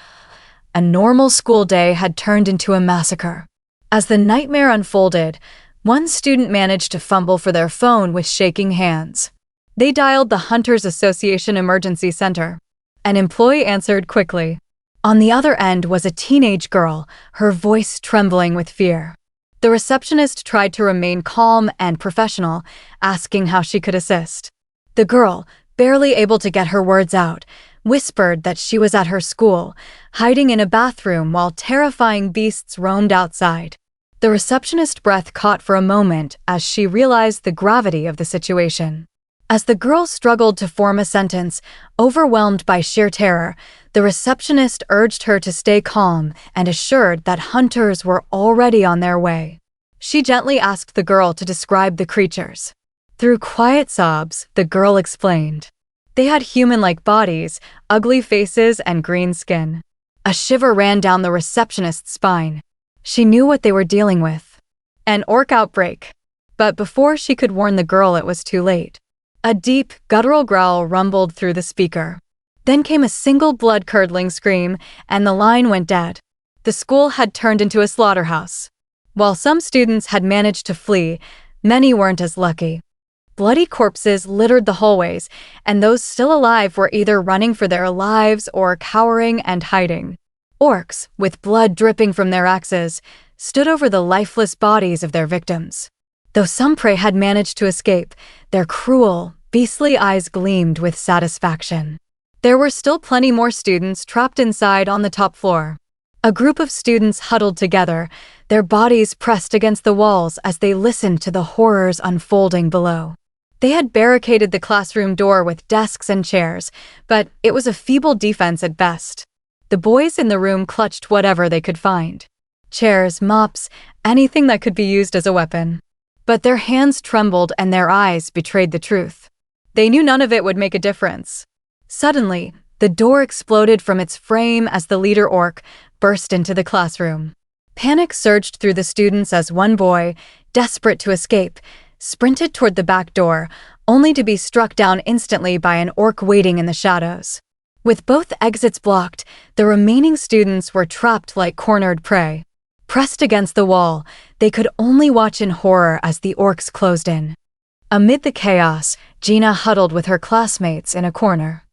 a normal school day had turned into a massacre. As the nightmare unfolded, one student managed to fumble for their phone with shaking hands. They dialed the Hunters Association Emergency Center. An employee answered quickly. On the other end was a teenage girl, her voice trembling with fear. The receptionist tried to remain calm and professional, asking how she could assist. The girl, barely able to get her words out, whispered that she was at her school, hiding in a bathroom while terrifying beasts roamed outside. The receptionist's breath caught for a moment as she realized the gravity of the situation. As the girl struggled to form a sentence, overwhelmed by sheer terror, the receptionist urged her to stay calm and assured that hunters were already on their way. She gently asked the girl to describe the creatures. Through quiet sobs, the girl explained. They had human-like bodies, ugly faces, and green skin. A shiver ran down the receptionist's spine. She knew what they were dealing with. An orc outbreak. But before she could warn the girl, it was too late. A deep, guttural growl rumbled through the speaker. Then came a single blood-curdling scream, and the line went dead. The school had turned into a slaughterhouse. While some students had managed to flee, many weren't as lucky. Bloody corpses littered the hallways, and those still alive were either running for their lives or cowering and hiding. Orcs, with blood dripping from their axes, stood over the lifeless bodies of their victims. Though some prey had managed to escape, their cruel, beastly eyes gleamed with satisfaction. There were still plenty more students trapped inside on the top floor. A group of students huddled together, their bodies pressed against the walls as they listened to the horrors unfolding below. They had barricaded the classroom door with desks and chairs, but it was a feeble defense at best. The boys in the room clutched whatever they could find. Chairs, mops, anything that could be used as a weapon. But their hands trembled and their eyes betrayed the truth. They knew none of it would make a difference. Suddenly, the door exploded from its frame as the leader orc burst into the classroom. Panic surged through the students as one boy, desperate to escape, sprinted toward the back door, only to be struck down instantly by an orc waiting in the shadows. With both exits blocked, the remaining students were trapped like cornered prey. Pressed against the wall, they could only watch in horror as the orcs closed in. Amid the chaos, Jinah huddled with her classmates in a corner.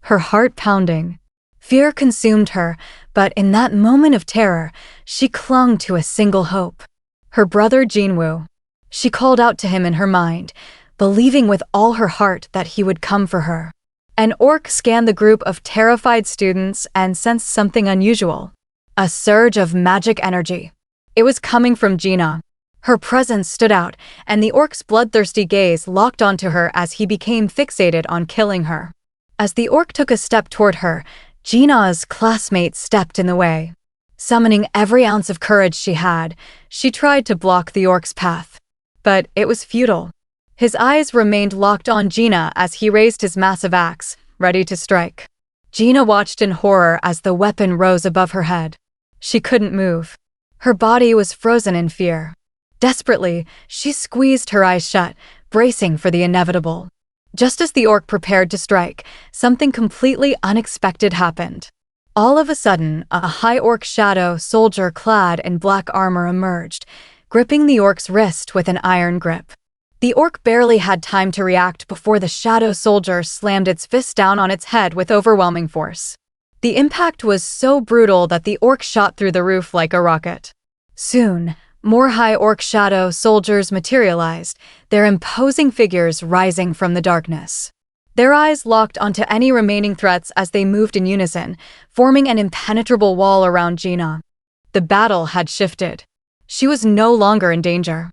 Her heart pounding. Fear consumed her, but in that moment of terror, she clung to a single hope. Her brother Jinwoo. She called out to him in her mind, believing with all her heart that he would come for her. An orc scanned the group of terrified students and sensed something unusual. A surge of magic energy. It was coming from Jinah. Her presence stood out, and the orc's bloodthirsty gaze locked onto her as he became fixated on killing her. As the orc took a step toward her, Jinah's classmate stepped in the way. Summoning every ounce of courage she had, she tried to block the orc's path. But it was futile. His eyes remained locked on Jinah as he raised his massive axe, ready to strike. Jinah watched in horror as the weapon rose above her head. She couldn't move. Her body was frozen in fear. Desperately, she squeezed her eyes shut, bracing for the inevitable. Just as the orc prepared to strike, something completely unexpected happened. All of a sudden, a high orc shadow soldier clad in black armor emerged, gripping the orc's wrist with an iron grip. The orc barely had time to react before the shadow soldier slammed its fist down on its head with overwhelming force. The impact was so brutal that the orc shot through the roof like a rocket. Soon, more high orc shadow soldiers materialized, their imposing figures rising from the darkness. Their eyes locked onto any remaining threats as they moved in unison, forming an impenetrable wall around Jinah. The battle had shifted. She was no longer in danger.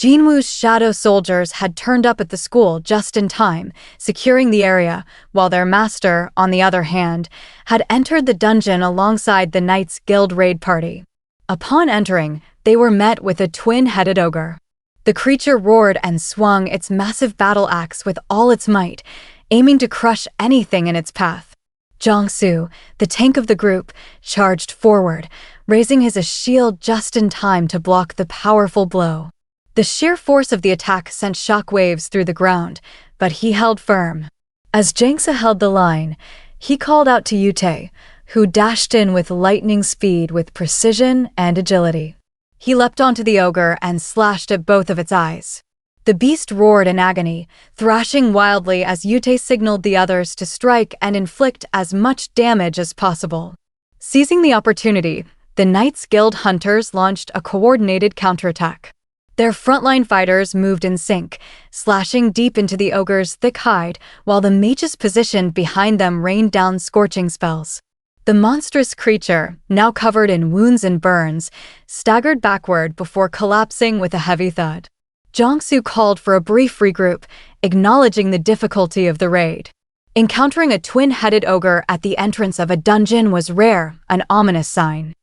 Jinwoo's shadow soldiers had turned up at the school just in time, securing the area, while their master, on the other hand, had entered the dungeon alongside the Knights Guild raid party. Upon entering, they were met with a twin-headed ogre. The creature roared and swung its massive battle axe with all its might, aiming to crush anything in its path. Jong-soo, the tank of the group, charged forward, raising his shield just in time to block the powerful blow. The sheer force of the attack sent shockwaves through the ground, but he held firm. As Jang-soo held the line, he called out to Yute, who dashed in with lightning speed with precision and agility. He leapt onto the ogre and slashed at both of its eyes. The beast roared in agony, thrashing wildly as Yute signaled the others to strike and inflict as much damage as possible. Seizing the opportunity, the Knights Guild hunters launched a coordinated counterattack. Their frontline fighters moved in sync, slashing deep into the ogre's thick hide, while the mages positioned behind them rained down scorching spells. The monstrous creature, now covered in wounds and burns, staggered backward before collapsing with a heavy thud. Jong-soo called for a brief regroup, acknowledging the difficulty of the raid. Encountering a twin-headed ogre at the entrance of a dungeon was rare, an ominous sign.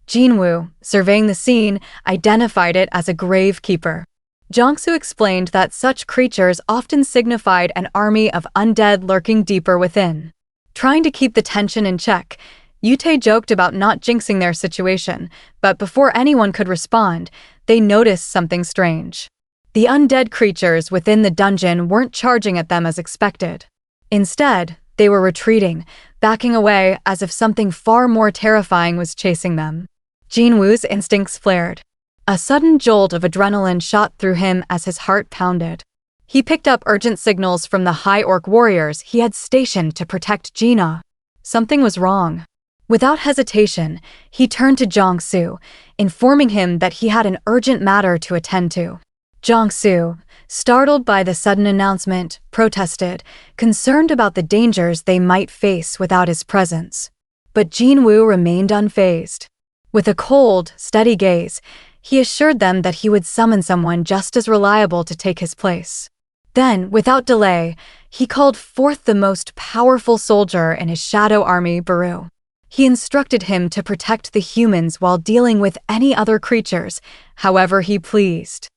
Jinwoo, surveying the scene, identified it as a gravekeeper. Jong-soo explained that such creatures often signified an army of undead lurking deeper within. Trying to keep the tension in check, Yute joked about not jinxing their situation, but before anyone could respond, they noticed something strange. The undead creatures within the dungeon weren't charging at them as expected. Instead, they were retreating, backing away as if something far more terrifying was chasing them. Jinwoo's instincts flared. A sudden jolt of adrenaline shot through him as his heart pounded. He picked up urgent signals from the high orc warriors he had stationed to protect Jinah. Something was wrong. Without hesitation, he turned to Jong-soo, informing him that he had an urgent matter to attend to. Jong-soo, startled by the sudden announcement, protested, concerned about the dangers they might face without his presence. But Jinwoo remained unfazed. With a cold, steady gaze, he assured them that he would summon someone just as reliable to take his place. Then, without delay, he called forth the most powerful soldier in his shadow army, Baru. He instructed him to protect the humans while dealing with any other creatures, however he pleased.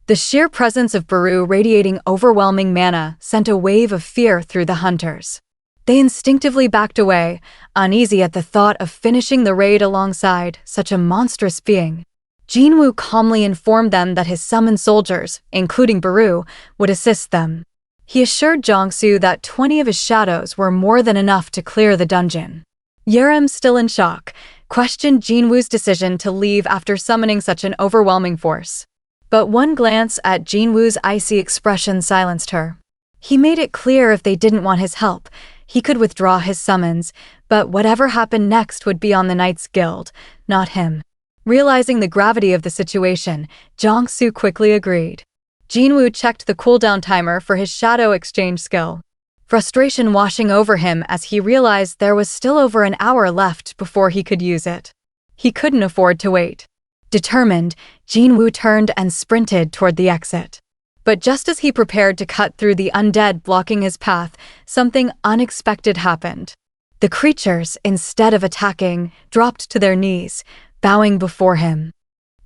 The sheer presence of Baru radiating overwhelming mana sent a wave of fear through the hunters. They instinctively backed away, uneasy at the thought of finishing the raid alongside such a monstrous being. Jinwoo calmly informed them that his summoned soldiers, including Baru, would assist them. He assured Jong-soo that 20 of his shadows were more than enough to clear the dungeon. Yerem, still in shock, questioned Jinwoo's decision to leave after summoning such an overwhelming force. But one glance at Jinwoo's icy expression silenced her. He made it clear if they didn't want his help, he could withdraw his summons, but whatever happened next would be on the Knights Guild, not him. Realizing the gravity of the situation, Jong-soo quickly agreed. Jinwoo checked the cooldown timer for his shadow exchange skill. Frustration washing over him as he realized there was still over an hour left before he could use it. He couldn't afford to wait. Determined, Jinwoo turned and sprinted toward the exit. But just as he prepared to cut through the undead blocking his path, something unexpected happened. The creatures, instead of attacking, dropped to their knees, bowing before him.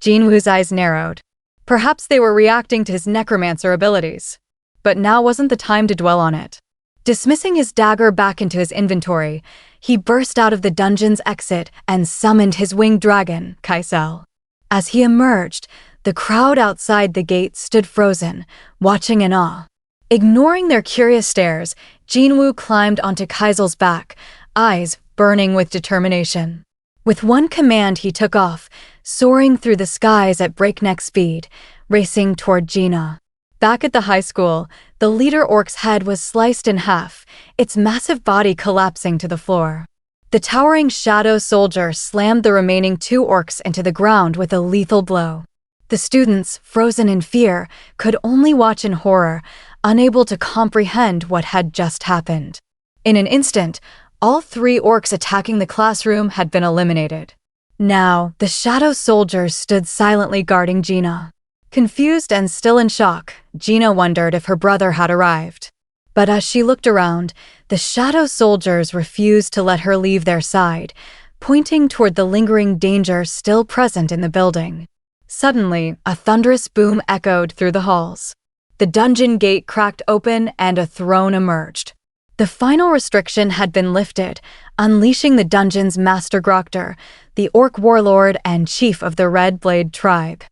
Jinwoo's eyes narrowed. Perhaps they were reacting to his necromancer abilities. But now wasn't the time to dwell on it. Dismissing his dagger back into his inventory, he burst out of the dungeon's exit and summoned his winged dragon, Kaisel. As he emerged, the crowd outside the gate stood frozen, watching in awe. Ignoring their curious stares, Jinwoo climbed onto Kaisel's back, eyes burning with determination. With one command he took off, soaring through the skies at breakneck speed, racing toward Jinah. Back at the high school, the leader orc's head was sliced in half, its massive body collapsing to the floor. The towering shadow soldier slammed the remaining 2 orcs into the ground with a lethal blow. The students, frozen in fear, could only watch in horror, unable to comprehend what had just happened. In an instant, all 3 orcs attacking the classroom had been eliminated. Now, the shadow soldiers stood silently guarding Jinah. Confused and still in shock, Jinah wondered if her brother had arrived. But as she looked around, the shadow soldiers refused to let her leave their side, pointing toward the lingering danger still present in the building. Suddenly, a thunderous boom echoed through the halls. The dungeon gate cracked open and a throne emerged. The final restriction had been lifted, unleashing the dungeon's master Grokter, the orc warlord and chief of the Red Blade tribe.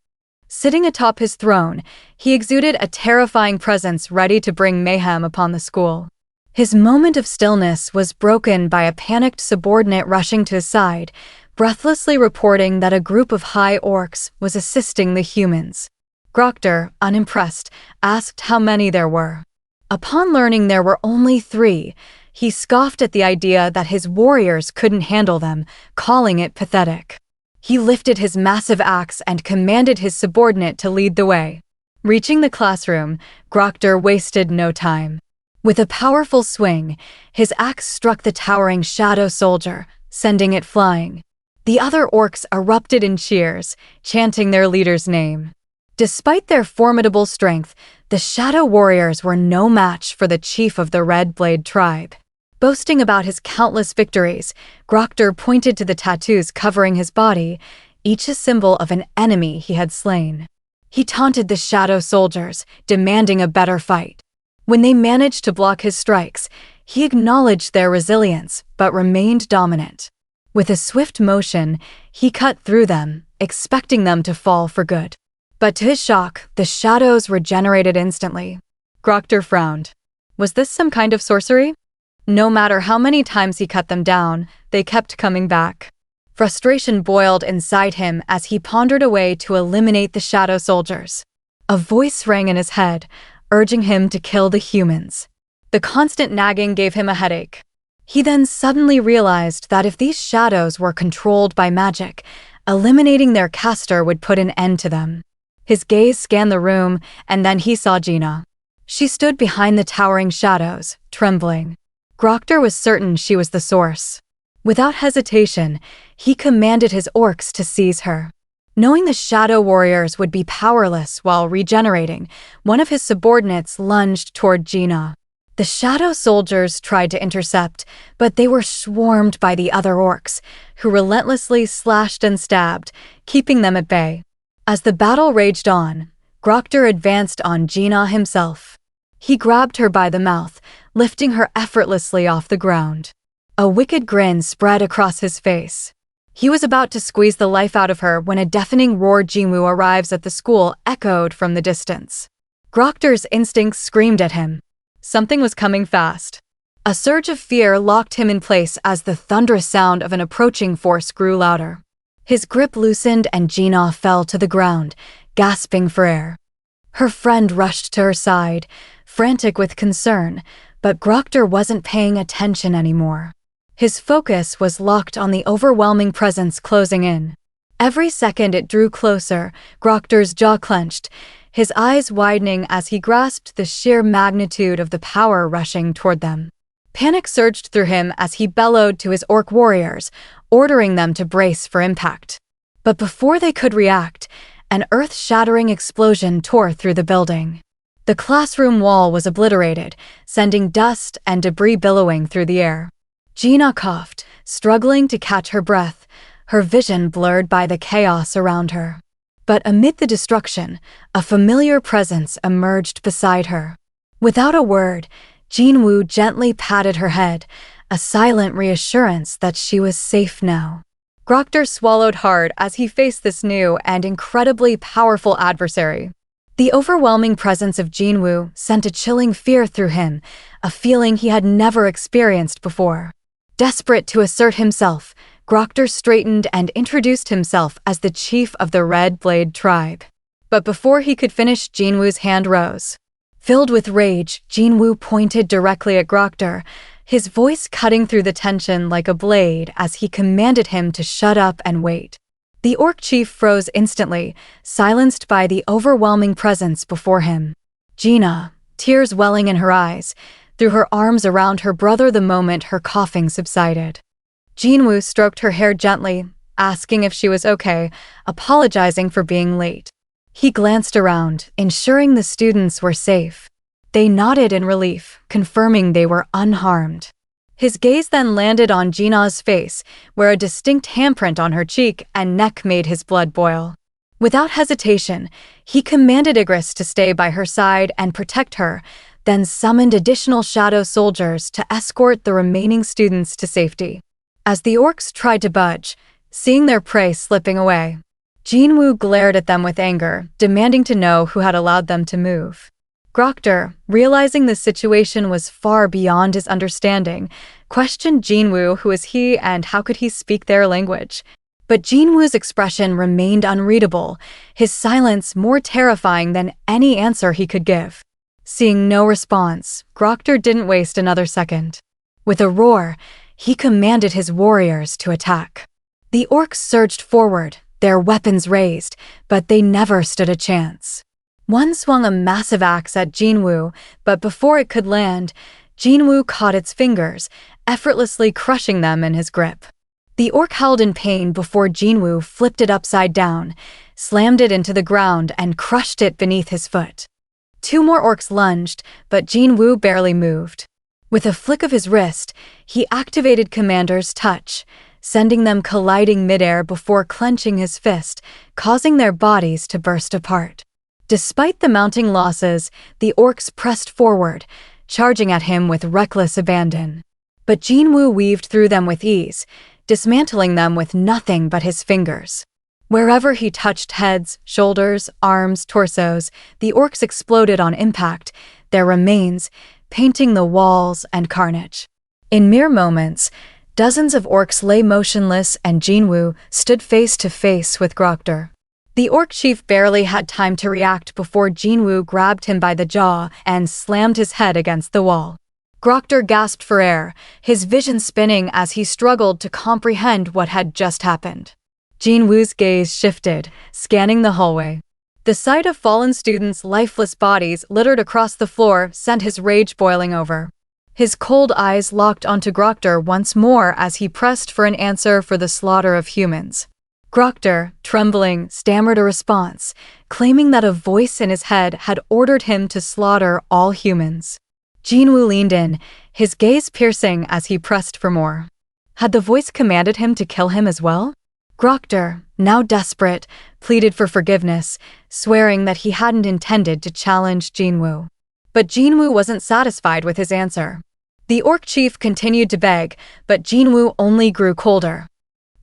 Sitting atop his throne, he exuded a terrifying presence ready to bring mayhem upon the school. His moment of stillness was broken by a panicked subordinate rushing to his side, breathlessly reporting that a group of high orcs was assisting the humans. Grokter, unimpressed, asked how many there were. Upon learning there were only 3, he scoffed at the idea that his warriors couldn't handle them, calling it pathetic. He lifted his massive axe and commanded his subordinate to lead the way. Reaching the classroom, Grokter wasted no time. With a powerful swing, his axe struck the towering shadow soldier, sending it flying. The other orcs erupted in cheers, chanting their leader's name. Despite their formidable strength, the shadow warriors were no match for the chief of the Red Blade tribe. Boasting about his countless victories, Grokter pointed to the tattoos covering his body, each a symbol of an enemy he had slain. He taunted the shadow soldiers, demanding a better fight. When they managed to block his strikes, he acknowledged their resilience but remained dominant. With a swift motion, he cut through them, expecting them to fall for good. But to his shock, the shadows regenerated instantly. Grokter frowned. Was this some kind of sorcery? No matter how many times he cut them down, they kept coming back. Frustration boiled inside him as he pondered a way to eliminate the shadow soldiers. A voice rang in his head, urging him to kill the humans. The constant nagging gave him a headache. He then suddenly realized that if these shadows were controlled by magic, eliminating their caster would put an end to them. His gaze scanned the room, and then he saw Jinah. She stood behind the towering shadows, trembling. Grokter was certain she was the source. Without hesitation, he commanded his orcs to seize her. Knowing the shadow warriors would be powerless while regenerating, one of his subordinates lunged toward Jinah. The shadow soldiers tried to intercept, but they were swarmed by the other orcs, who relentlessly slashed and stabbed, keeping them at bay. As the battle raged on, Grokter advanced on Jinah himself. He grabbed her by the mouth, lifting her effortlessly off the ground. A wicked grin spread across his face. He was about to squeeze the life out of her when a deafening roar Jinwoo arrives at the school echoed from the distance. Grokter's instincts screamed at him. Something was coming fast. A surge of fear locked him in place as the thunderous sound of an approaching force grew louder. His grip loosened and Jinah fell to the ground, gasping for air. Her friend rushed to her side, frantic with concern, but Grokter wasn't paying attention anymore. His focus was locked on the overwhelming presence closing in. Every second it drew closer, Grokter's jaw clenched, his eyes widening as he grasped the sheer magnitude of the power rushing toward them. Panic surged through him as he bellowed to his orc warriors, ordering them to brace for impact. But before they could react, an earth-shattering explosion tore through the building. The classroom wall was obliterated, sending dust and debris billowing through the air. Jinah coughed, struggling to catch her breath, her vision blurred by the chaos around her. But amid the destruction, a familiar presence emerged beside her. Without a word, Jinwoo gently patted her head, a silent reassurance that she was safe now. Grokter swallowed hard as he faced this new and incredibly powerful adversary. The overwhelming presence of Jinwoo sent a chilling fear through him, a feeling he had never experienced before. Desperate to assert himself, Grokter straightened and introduced himself as the chief of the Red Blade tribe. But before he could finish, Jinwoo's hand rose. Filled with rage, Jinwoo pointed directly at Grokter, his voice cutting through the tension like a blade as he commanded him to shut up and wait. The orc chief froze instantly, silenced by the overwhelming presence before him. Jinah, tears welling in her eyes, threw her arms around her brother the moment her coughing subsided. Jinwoo stroked her hair gently, asking if she was okay, apologizing for being late. He glanced around, ensuring the students were safe. They nodded in relief, confirming they were unharmed. His gaze then landed on Jinah's face, where a distinct handprint on her cheek and neck made his blood boil. Without hesitation, he commanded Igris to stay by her side and protect her, then summoned additional shadow soldiers to escort the remaining students to safety. As the orcs tried to budge, seeing their prey slipping away, Jinwoo glared at them with anger, demanding to know who had allowed them to move. Grokter, realizing the situation was far beyond his understanding, questioned Jinwoo who was he and how could he speak their language. But Jinwoo's expression remained unreadable, his silence more terrifying than any answer he could give. Seeing no response, Grokter didn't waste another second. With a roar, he commanded his warriors to attack. The orcs surged forward, their weapons raised, but they never stood a chance. One swung a massive axe at Jinwoo, but before it could land, Jinwoo caught its fingers, effortlessly crushing them in his grip. The orc howled in pain before Jinwoo flipped it upside down, slammed it into the ground, and crushed it beneath his foot. Two more orcs lunged, but Jinwoo barely moved. With a flick of his wrist, he activated Commander's touch, sending them colliding midair before clenching his fist, causing their bodies to burst apart. Despite the mounting losses, the orcs pressed forward, charging at him with reckless abandon. But Jinwoo weaved through them with ease, dismantling them with nothing but his fingers. Wherever he touched heads, shoulders, arms, torsos, the orcs exploded on impact, their remains painting the walls and carnage. In mere moments, dozens of orcs lay motionless and Jinwoo stood face to face with Grokter. The orc chief barely had time to react before Jinwoo grabbed him by the jaw and slammed his head against the wall. Grokter gasped for air, his vision spinning as he struggled to comprehend what had just happened. Jinwoo's gaze shifted, scanning the hallway. The sight of fallen students' lifeless bodies littered across the floor sent his rage boiling over. His cold eyes locked onto Grokter once more as he pressed for an answer for the slaughter of humans. Grokter, trembling, stammered a response, claiming that a voice in his head had ordered him to slaughter all humans. Jinwoo leaned in, his gaze piercing as he pressed for more. Had the voice commanded him to kill him as well? Grokter, now desperate, pleaded for forgiveness, swearing that he hadn't intended to challenge Jinwoo. But Jinwoo wasn't satisfied with his answer. The orc chief continued to beg, but Jinwoo only grew colder.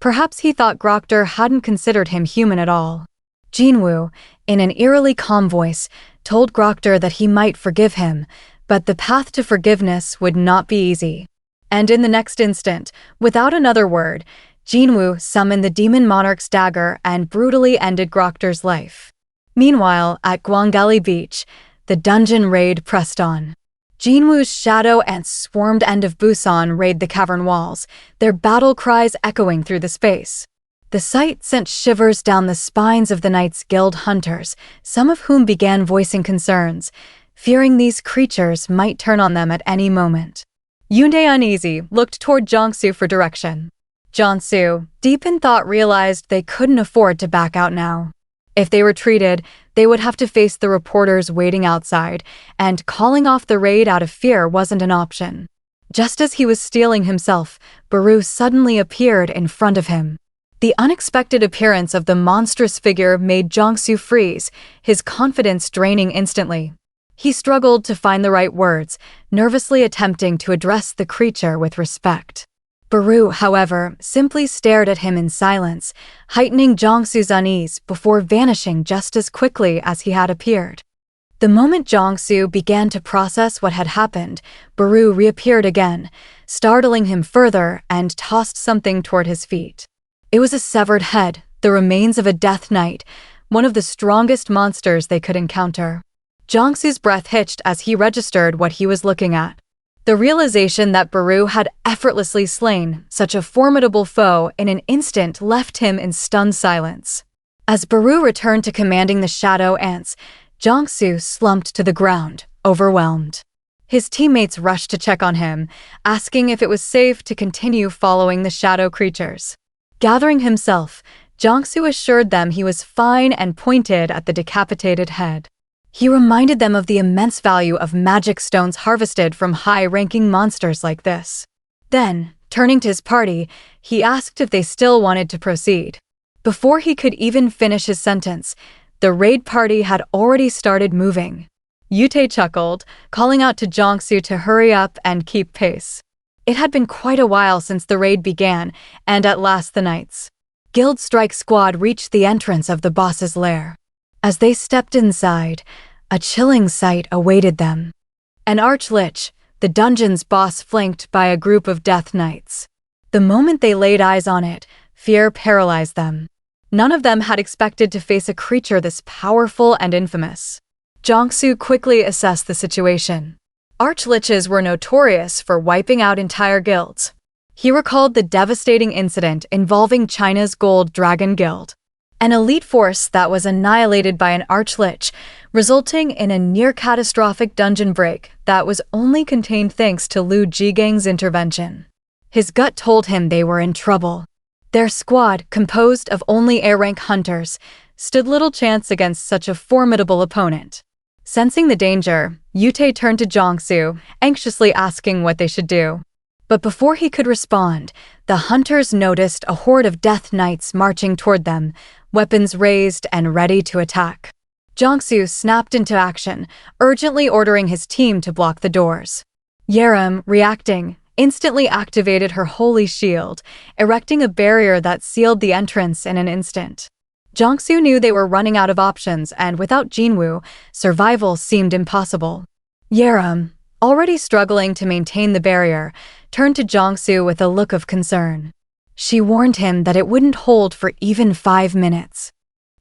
Perhaps he thought Grokter hadn't considered him human at all. Jinwoo, in an eerily calm voice, told Grokter that he might forgive him, but the path to forgiveness would not be easy. And in the next instant, without another word, Jinwoo summoned the demon Monarch's dagger and brutally ended Grokter's life. Meanwhile, at Gwangali Beach, the dungeon raid pressed on. Jinwoo's shadow ants swarmed end of Busan Raid the cavern walls, their battle cries echoing through the space. The sight sent shivers down the spines of the Knights Guild hunters, some of whom began voicing concerns, fearing these creatures might turn on them at any moment. Yoondae, uneasy, looked toward Jongsu for direction. Jongsu, deep in thought, realized they couldn't afford to back out now. If they retreated, they would have to face the reporters waiting outside, and calling off the raid out of fear wasn't an option. Just as he was steeling himself, Baru suddenly appeared in front of him. The unexpected appearance of the monstrous figure made Jongsu freeze, his confidence draining instantly. He struggled to find the right words, nervously attempting to address the creature with respect. Baru, however, simply stared at him in silence, heightening Jongsu's unease before vanishing just as quickly as he had appeared. The moment Jongsu began to process what had happened, Baru reappeared again, startling him further and tossed something toward his feet. It was a severed head, the remains of a death knight, one of the strongest monsters they could encounter. Jongsu's breath hitched as he registered what he was looking at. The realization that Baru had effortlessly slain such a formidable foe in an instant left him in stunned silence. As Baru returned to commanding the shadow ants, Jongsu slumped to the ground, overwhelmed. His teammates rushed to check on him, asking if it was safe to continue following the shadow creatures. Gathering himself, Jiangsu assured them he was fine and pointed at the decapitated head. He reminded them of the immense value of magic stones harvested from high-ranking monsters like this. Then, turning to his party, he asked if they still wanted to proceed. Before he could even finish his sentence, the raid party had already started moving. Yute chuckled, calling out to Jiangsu to hurry up and keep pace. It had been quite a while since the raid began, and at last the knights' guild strike squad reached the entrance of the boss's lair. As they stepped inside, a chilling sight awaited them. An archlich, the dungeon's boss, flanked by a group of death knights. The moment they laid eyes on it, fear paralyzed them. None of them had expected to face a creature this powerful and infamous. Jiangsu quickly assessed the situation. Archliches were notorious for wiping out entire guilds. He recalled the devastating incident involving China's Gold Dragon Guild, an elite force that was annihilated by an archlich, resulting in a near-catastrophic dungeon break that was only contained thanks to Liu Jigang's intervention. His gut told him they were in trouble. Their squad, composed of only A-rank hunters, stood little chance against such a formidable opponent. Sensing the danger, Yute turned to Jiangsu, anxiously asking what they should do. But before he could respond, the hunters noticed a horde of death knights marching toward them, weapons raised and ready to attack. Jiangsu snapped into action, urgently ordering his team to block the doors. Yerim, reacting, instantly activated her holy shield, erecting a barrier that sealed the entrance in an instant. Jiangsu knew they were running out of options, and without Jinwoo, survival seemed impossible. Yerim, already struggling to maintain the barrier, turned to Jiangsu with a look of concern. She warned him that it wouldn't hold for even 5 minutes.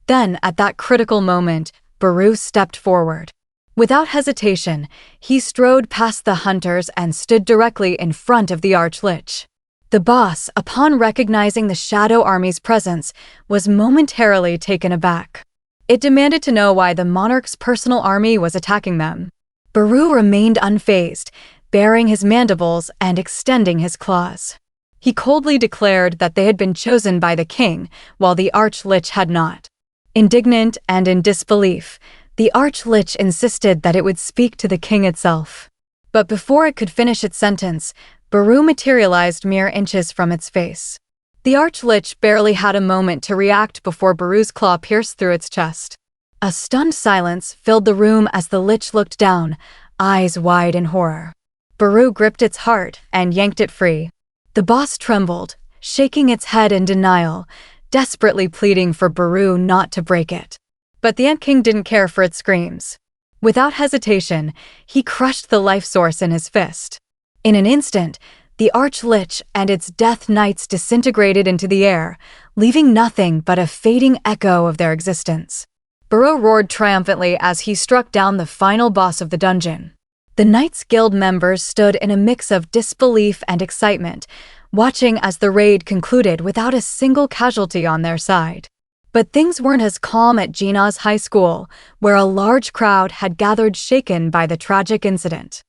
Then, at that critical moment, Baru stepped forward. Without hesitation, he strode past the hunters and stood directly in front of the archlich. The boss, upon recognizing the Shadow Army's presence, was momentarily taken aback. It demanded to know why the Monarchs' personal army was attacking them. Baru remained unfazed, baring his mandibles and extending his claws. He coldly declared that they had been chosen by the king, while the archlich had not. Indignant and in disbelief, the archlich insisted that it would speak to the king itself. But before it could finish its sentence, Baru materialized mere inches from its face. The archlich barely had a moment to react before Baru's claw pierced through its chest. A stunned silence filled the room as the lich looked down, eyes wide in horror. Baru gripped its heart and yanked it free. The boss trembled, shaking its head in denial, desperately pleading for Baru not to break it. But the Ant King didn't care for its screams. Without hesitation, he crushed the life source in his fist. In an instant, the archlich and its death knights disintegrated into the air, leaving nothing but a fading echo of their existence. Baru roared triumphantly as he struck down the final boss of the dungeon. The Knights Guild members stood in a mix of disbelief and excitement, watching as the raid concluded without a single casualty on their side. But things weren't as calm at Jinah's high school, where a large crowd had gathered shaken by the tragic incident.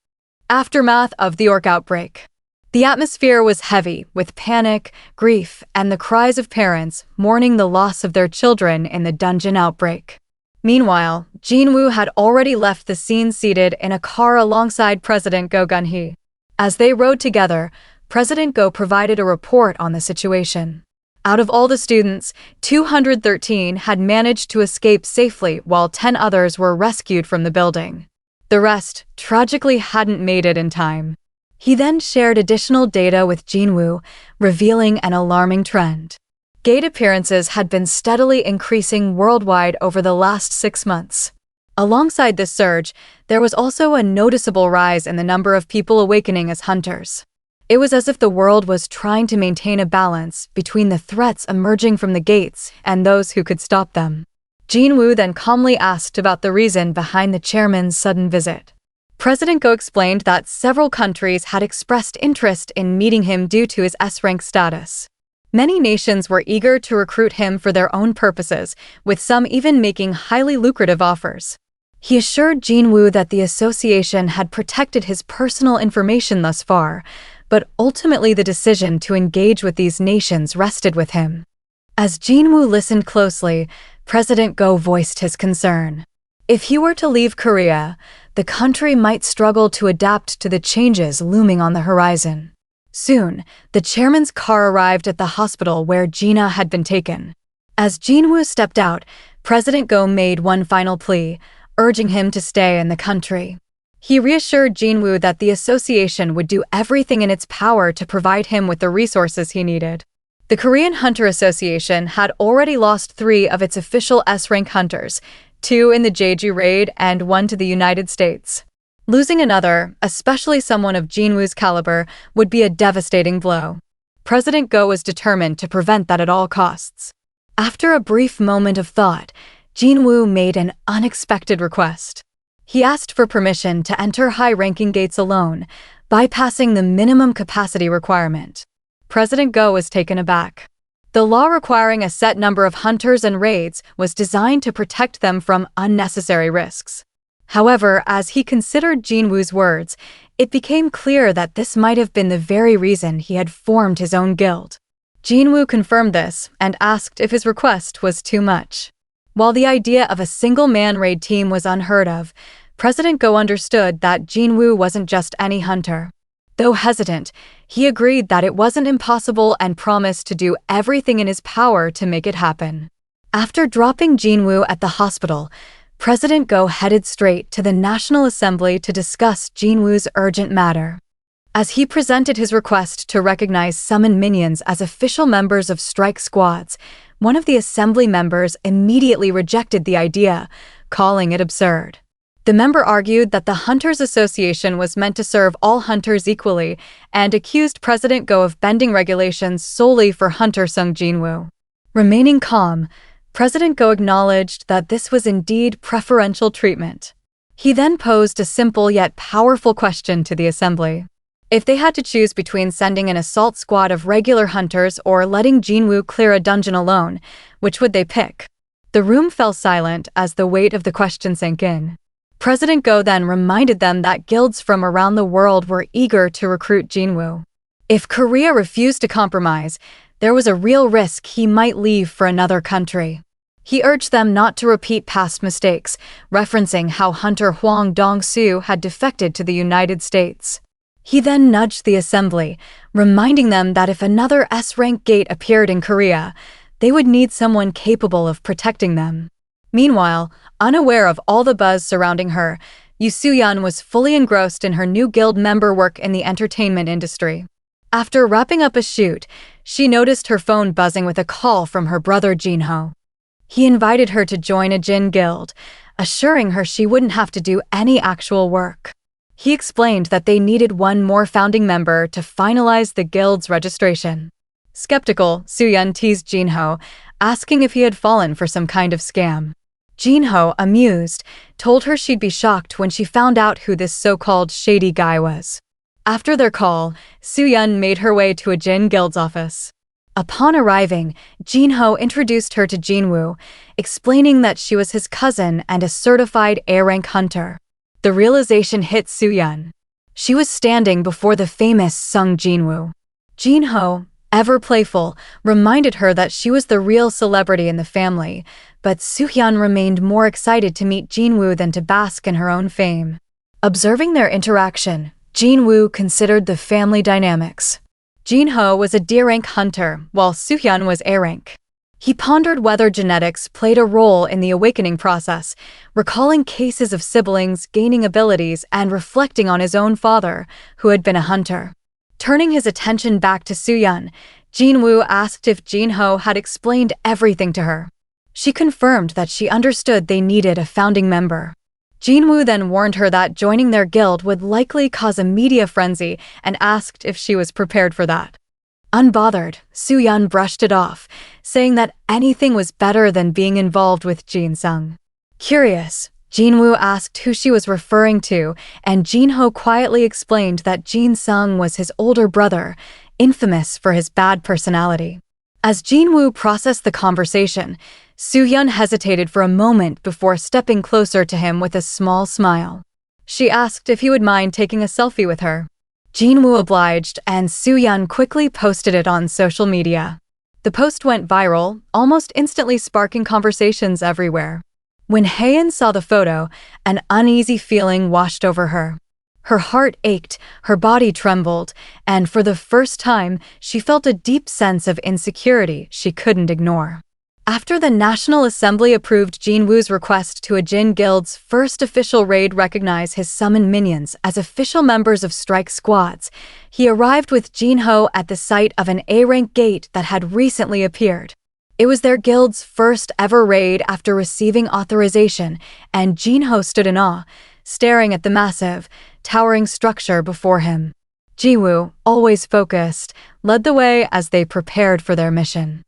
Aftermath of the orc outbreak. The atmosphere was heavy with panic, grief, and the cries of parents mourning the loss of their children in the dungeon outbreak. Meanwhile, Jinwoo had already left the scene seated in a car alongside President Go Gunhee. As they rode together, President Go provided a report on the situation. Out of all the students, 213 had managed to escape safely while 10 others were rescued from the building. The rest, tragically, hadn't made it in time. He then shared additional data with Jinwoo, revealing an alarming trend. Gate appearances had been steadily increasing worldwide over the last 6 months. Alongside this surge, there was also a noticeable rise in the number of people awakening as hunters. It was as if the world was trying to maintain a balance between the threats emerging from the gates and those who could stop them. Jinwoo then calmly asked about the reason behind the chairman's sudden visit. President Go explained that several countries had expressed interest in meeting him due to his S-rank status. Many nations were eager to recruit him for their own purposes, with some even making highly lucrative offers. He assured Jinwoo that the association had protected his personal information thus far, but ultimately the decision to engage with these nations rested with him. As Jinwoo listened closely, President Go voiced his concern. If he were to leave Korea, the country might struggle to adapt to the changes looming on the horizon. Soon, the chairman's car arrived at the hospital where Jinah had been taken. As Jinwoo stepped out, President Go made one final plea, urging him to stay in the country. He reassured Jinwoo that the association would do everything in its power to provide him with the resources he needed. The Korean Hunter Association had already lost 3 of its official S-rank hunters, 2 in the Jeju Raid and 1 to the United States. Losing another, especially someone of Jinwoo's caliber, would be a devastating blow. President Go was determined to prevent that at all costs. After a brief moment of thought, Jinwoo made an unexpected request. He asked for permission to enter high-ranking gates alone, bypassing the minimum capacity requirement. President Go was taken aback. The law requiring a set number of hunters and raids was designed to protect them from unnecessary risks. However, as he considered Jinwoo's words, it became clear that this might have been the very reason he had formed his own guild. Jinwoo confirmed this and asked if his request was too much. While the idea of a single-man raid team was unheard of, President Go understood that Jinwoo wasn't just any hunter. Though hesitant, he agreed that it wasn't impossible and promised to do everything in his power to make it happen. After dropping Jinwoo at the hospital, President Go headed straight to the National Assembly to discuss Jinwoo's urgent matter. As he presented his request to recognize summoned minions as official members of strike squads, one of the assembly members immediately rejected the idea, calling it absurd. The member argued that the Hunters Association was meant to serve all hunters equally and accused President Go of bending regulations solely for hunter Sung Jinwoo. Remaining calm, President Go acknowledged that this was indeed preferential treatment. He then posed a simple yet powerful question to the assembly. If they had to choose between sending an assault squad of regular hunters or letting Jinwoo clear a dungeon alone, which would they pick? The room fell silent as the weight of the question sank in. President Go then reminded them that guilds from around the world were eager to recruit Jinwoo. If Korea refused to compromise, there was a real risk he might leave for another country. He urged them not to repeat past mistakes, referencing how hunter Hwang Dong-soo had defected to the United States. He then nudged the assembly, reminding them that if another S-rank gate appeared in Korea, they would need someone capable of protecting them. Meanwhile, unaware of all the buzz surrounding her, Yoo Soo-yeon was fully engrossed in her new guild member work in the entertainment industry. After wrapping up a shoot, she noticed her phone buzzing with a call from her brother Jinho. He invited her to join Ahjin guild, assuring her she wouldn't have to do any actual work. He explained that they needed one more founding member to finalize the guild's registration. Skeptical, Soo-yeon teased Jinho, asking if he had fallen for some kind of scam. Jinho, amused, told her she'd be shocked when she found out who this so-called shady guy was. After their call, Soo-yeon made her way to Ahjin guild's office. Upon arriving, Jinho introduced her to Jinwoo, explaining that she was his cousin and a certified A-rank hunter. The realization hit Soo-yeon. She was standing before the famous Sung Jinwoo. Jinho, ever playful, reminded her that she was the real celebrity in the family, but Soo-yeon remained more excited to meet Jinwoo than to bask in her own fame. Observing their interaction, Jinwoo considered the family dynamics. Jinho was a D-rank hunter, while Soo-yeon was A-rank. He pondered whether genetics played a role in the awakening process, recalling cases of siblings gaining abilities and reflecting on his own father, who had been a hunter. Turning his attention back to Soo-yeon, Jinwoo asked if Jinho had explained everything to her. She confirmed that she understood they needed a founding member. Jinwoo then warned her that joining their guild would likely cause a media frenzy and asked if she was prepared for that. Unbothered, Soo-yeon brushed it off, saying that anything was better than being involved with Jin Sung. Curious, Jinwoo asked who she was referring to, and Jinho quietly explained that Jin Sung was his older brother, infamous for his bad personality. As Jinwoo processed the conversation, Soo-yeon hesitated for a moment before stepping closer to him with a small smile. She asked if he would mind taking a selfie with her. Jinwoo obliged, and Soo-yeon quickly posted it on social media. The post went viral, almost instantly sparking conversations everywhere. When Haein saw the photo, an uneasy feeling washed over her. Her heart ached, her body trembled, and for the first time, she felt a deep sense of insecurity she couldn't ignore. After the National Assembly approved Jinwoo's request to Ahjin Guild's first official raid recognize his summoned minions as official members of strike squads, he arrived with Jinho at the site of an A-rank gate that had recently appeared. It was their guild's first ever raid after receiving authorization, and Jinho stood in awe, staring at the massive, towering structure before him. Jinwoo, always focused, led the way as they prepared for their mission.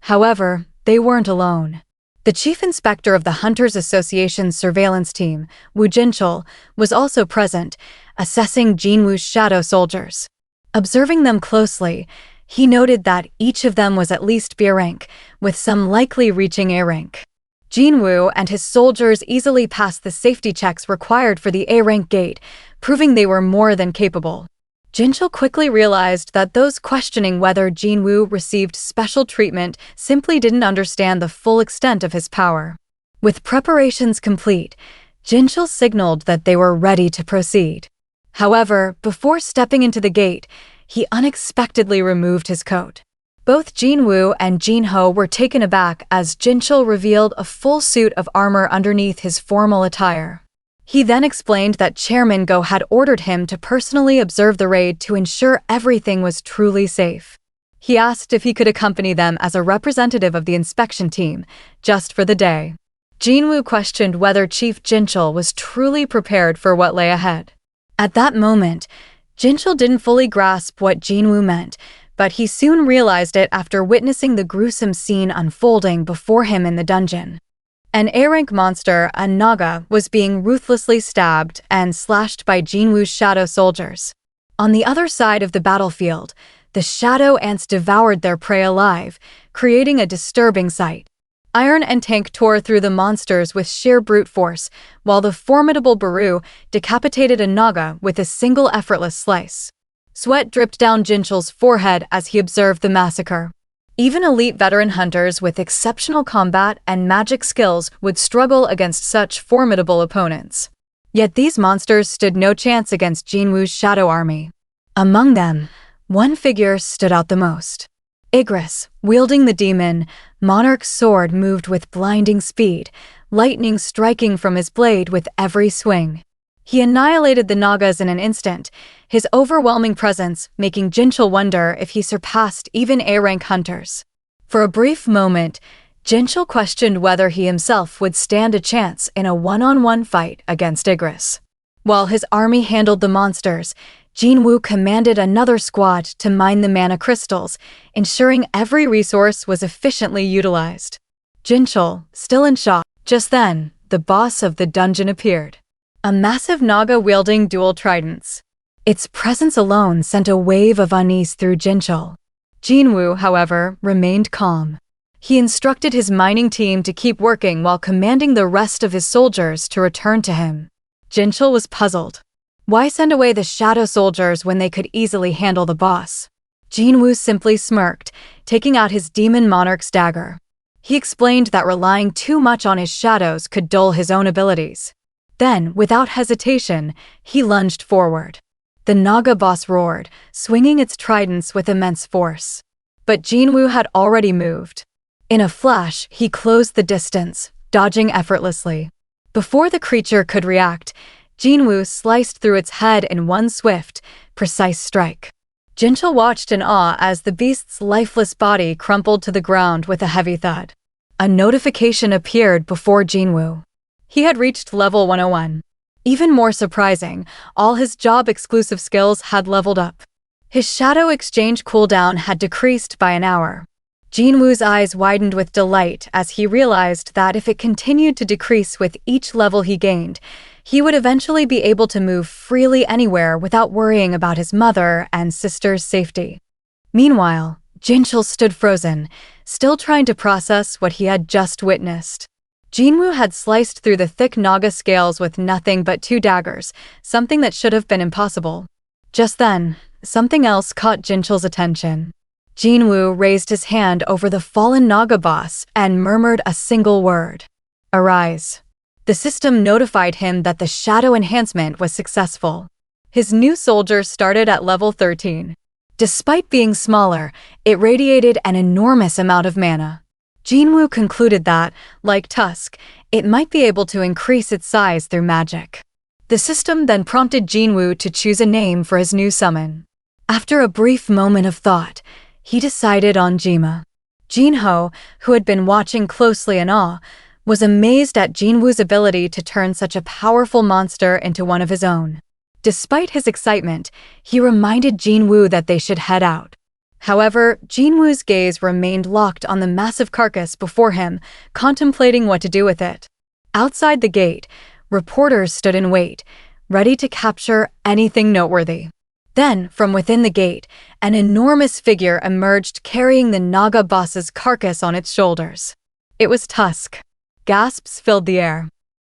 However, they weren't alone. The chief inspector of the Hunters Association's surveillance team, Woo Jinchul, was also present, assessing Jinwoo's shadow soldiers. Observing them closely, he noted that each of them was at least B rank, with some likely reaching A rank. Jinwoo and his soldiers easily passed the safety checks required for the A-rank gate, proving they were more than capable. Jinchul quickly realized that those questioning whether Jinwoo received special treatment simply didn't understand the full extent of his power. With preparations complete, Jinchul signaled that they were ready to proceed. However, before stepping into the gate, he unexpectedly removed his coat. Both Jinwoo and Jinho were taken aback as Jinchul revealed a full suit of armor underneath his formal attire. He then explained that Chairman Go had ordered him to personally observe the raid to ensure everything was truly safe. He asked if he could accompany them as a representative of the inspection team, just for the day. Jinwoo questioned whether Chief Jinchul was truly prepared for what lay ahead. At that moment, Jinchul didn't fully grasp what Jinwoo meant, but he soon realized it after witnessing the gruesome scene unfolding before him in the dungeon. An A-rank monster, a Naga, was being ruthlessly stabbed and slashed by Jinwoo's shadow soldiers. On the other side of the battlefield, the shadow ants devoured their prey alive, creating a disturbing sight. Iron and Tank tore through the monsters with sheer brute force, while the formidable Baru decapitated a Naga with a single effortless slice. Sweat dripped down Jinchul's forehead as he observed the massacre. Even elite veteran hunters with exceptional combat and magic skills would struggle against such formidable opponents. Yet these monsters stood no chance against Jinwoo's shadow army. Among them, one figure stood out the most. Igris, wielding the demon, Monarch's sword moved with blinding speed, lightning striking from his blade with every swing. He annihilated the Nagas in an instant, his overwhelming presence making Jinchul wonder if he surpassed even A-rank hunters. For a brief moment, Jinchul questioned whether he himself would stand a chance in a one-on-one fight against Igris. While his army handled the monsters, Jinwoo commanded another squad to mine the mana crystals, ensuring every resource was efficiently utilized. Jinchul, still in shock, just then, the boss of the dungeon appeared. A massive Naga wielding dual tridents. Its presence alone sent a wave of unease through Jinchul. Jinwoo, however, remained calm. He instructed his mining team to keep working while commanding the rest of his soldiers to return to him. Jinchul was puzzled. Why send away the shadow soldiers when they could easily handle the boss? Jinwoo simply smirked, taking out his demon Monarch's dagger. He explained that relying too much on his shadows could dull his own abilities. Then, without hesitation, he lunged forward. The Naga boss roared, swinging its tridents with immense force. But Jinwoo had already moved. In a flash, he closed the distance, dodging effortlessly. Before the creature could react, Jinwoo sliced through its head in one swift, precise strike. Jinchul watched in awe as the beast's lifeless body crumpled to the ground with a heavy thud. A notification appeared before Jinwoo. He had reached level 101. Even more surprising, all his job-exclusive skills had leveled up. His shadow exchange cooldown had decreased by an hour. Jinwoo's eyes widened with delight as he realized that if it continued to decrease with each level he gained, he would eventually be able to move freely anywhere without worrying about his mother and sister's safety. Meanwhile, Jinchul stood frozen, still trying to process what he had just witnessed. Jinwoo had sliced through the thick Naga scales with nothing but 2 daggers, something that should have been impossible. Just then, something else caught Jinchul's attention. Jinwoo raised his hand over the fallen Naga boss and murmured a single word. Arise. The system notified him that the shadow enhancement was successful. His new soldier started at level 13. Despite being smaller, it radiated an enormous amount of mana. Jinwoo concluded that, like Tusk, it might be able to increase its size through magic. The system then prompted Jinwoo to choose a name for his new summon. After a brief moment of thought, he decided on Jinah. Jinho, who had been watching closely in awe, was amazed at Jinwoo's ability to turn such a powerful monster into one of his own. Despite his excitement, he reminded Jinwoo that they should head out. However, Jinwoo's gaze remained locked on the massive carcass before him, contemplating what to do with it. Outside the gate, reporters stood in wait, ready to capture anything noteworthy. Then, from within the gate, an enormous figure emerged carrying the Naga boss's carcass on its shoulders. It was Tusk. Gasps filled the air.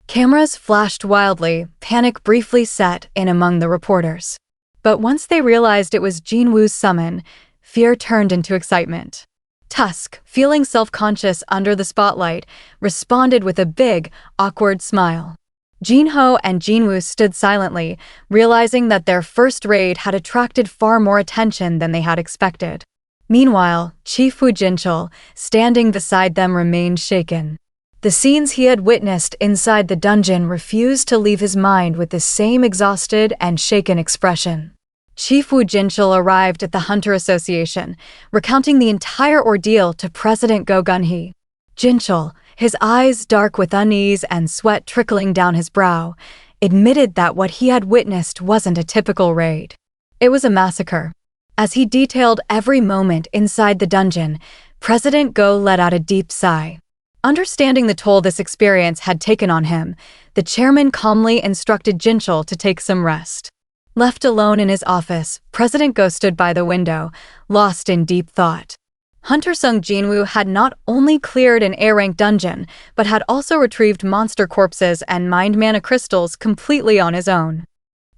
Cameras flashed wildly, panic briefly set in among the reporters. But once they realized it was Jinwoo's summon, fear turned into excitement. Tusk, feeling self-conscious under the spotlight, responded with a big, awkward smile. Jinho and Jinwoo stood silently, realizing that their first raid had attracted far more attention than they had expected. Meanwhile, Chief Wu Jinchul, standing beside them, remained shaken. The scenes he had witnessed inside the dungeon refused to leave his mind with the same exhausted and shaken expression. Chief Wu Jinchul arrived at the Hunter Association, recounting the entire ordeal to President Go Gunhee. Jinchul, his eyes dark with unease and sweat trickling down his brow, admitted that what he had witnessed wasn't a typical raid. It was a massacre. As he detailed every moment inside the dungeon, President Go let out a deep sigh. Understanding the toll this experience had taken on him, the chairman calmly instructed Jinchul to take some rest. Left alone in his office, President Go stood by the window, lost in deep thought. Hunter Sung Jinwoo had not only cleared an A-rank dungeon, but had also retrieved monster corpses and mined mana crystals completely on his own.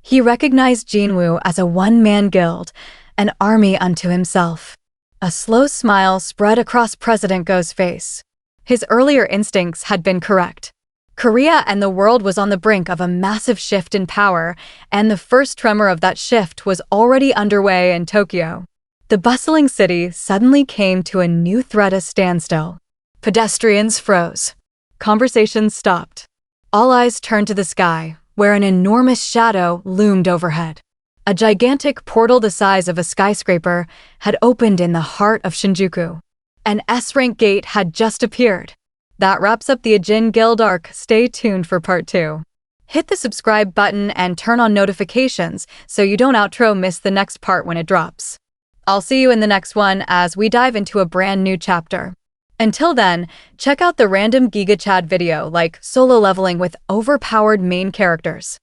He recognized Jinwoo as a one-man guild, an army unto himself. A slow smile spread across President Go's face. His earlier instincts had been correct. Korea and the world was on the brink of a massive shift in power, and the first tremor of that shift was already underway in Tokyo. The bustling city suddenly came to a new threat: a standstill. Pedestrians froze. Conversations stopped. All eyes turned to the sky, where an enormous shadow loomed overhead. A gigantic portal the size of a skyscraper had opened in the heart of Shinjuku. An S-rank gate had just appeared. That wraps up the Ahjin Guild arc. Stay tuned for part 2. Hit the subscribe button and turn on notifications so you don't miss the next part when it drops. I'll see you in the next one as we dive into a brand new chapter. Until then, check out the random Giga Chad video like solo leveling with overpowered main characters.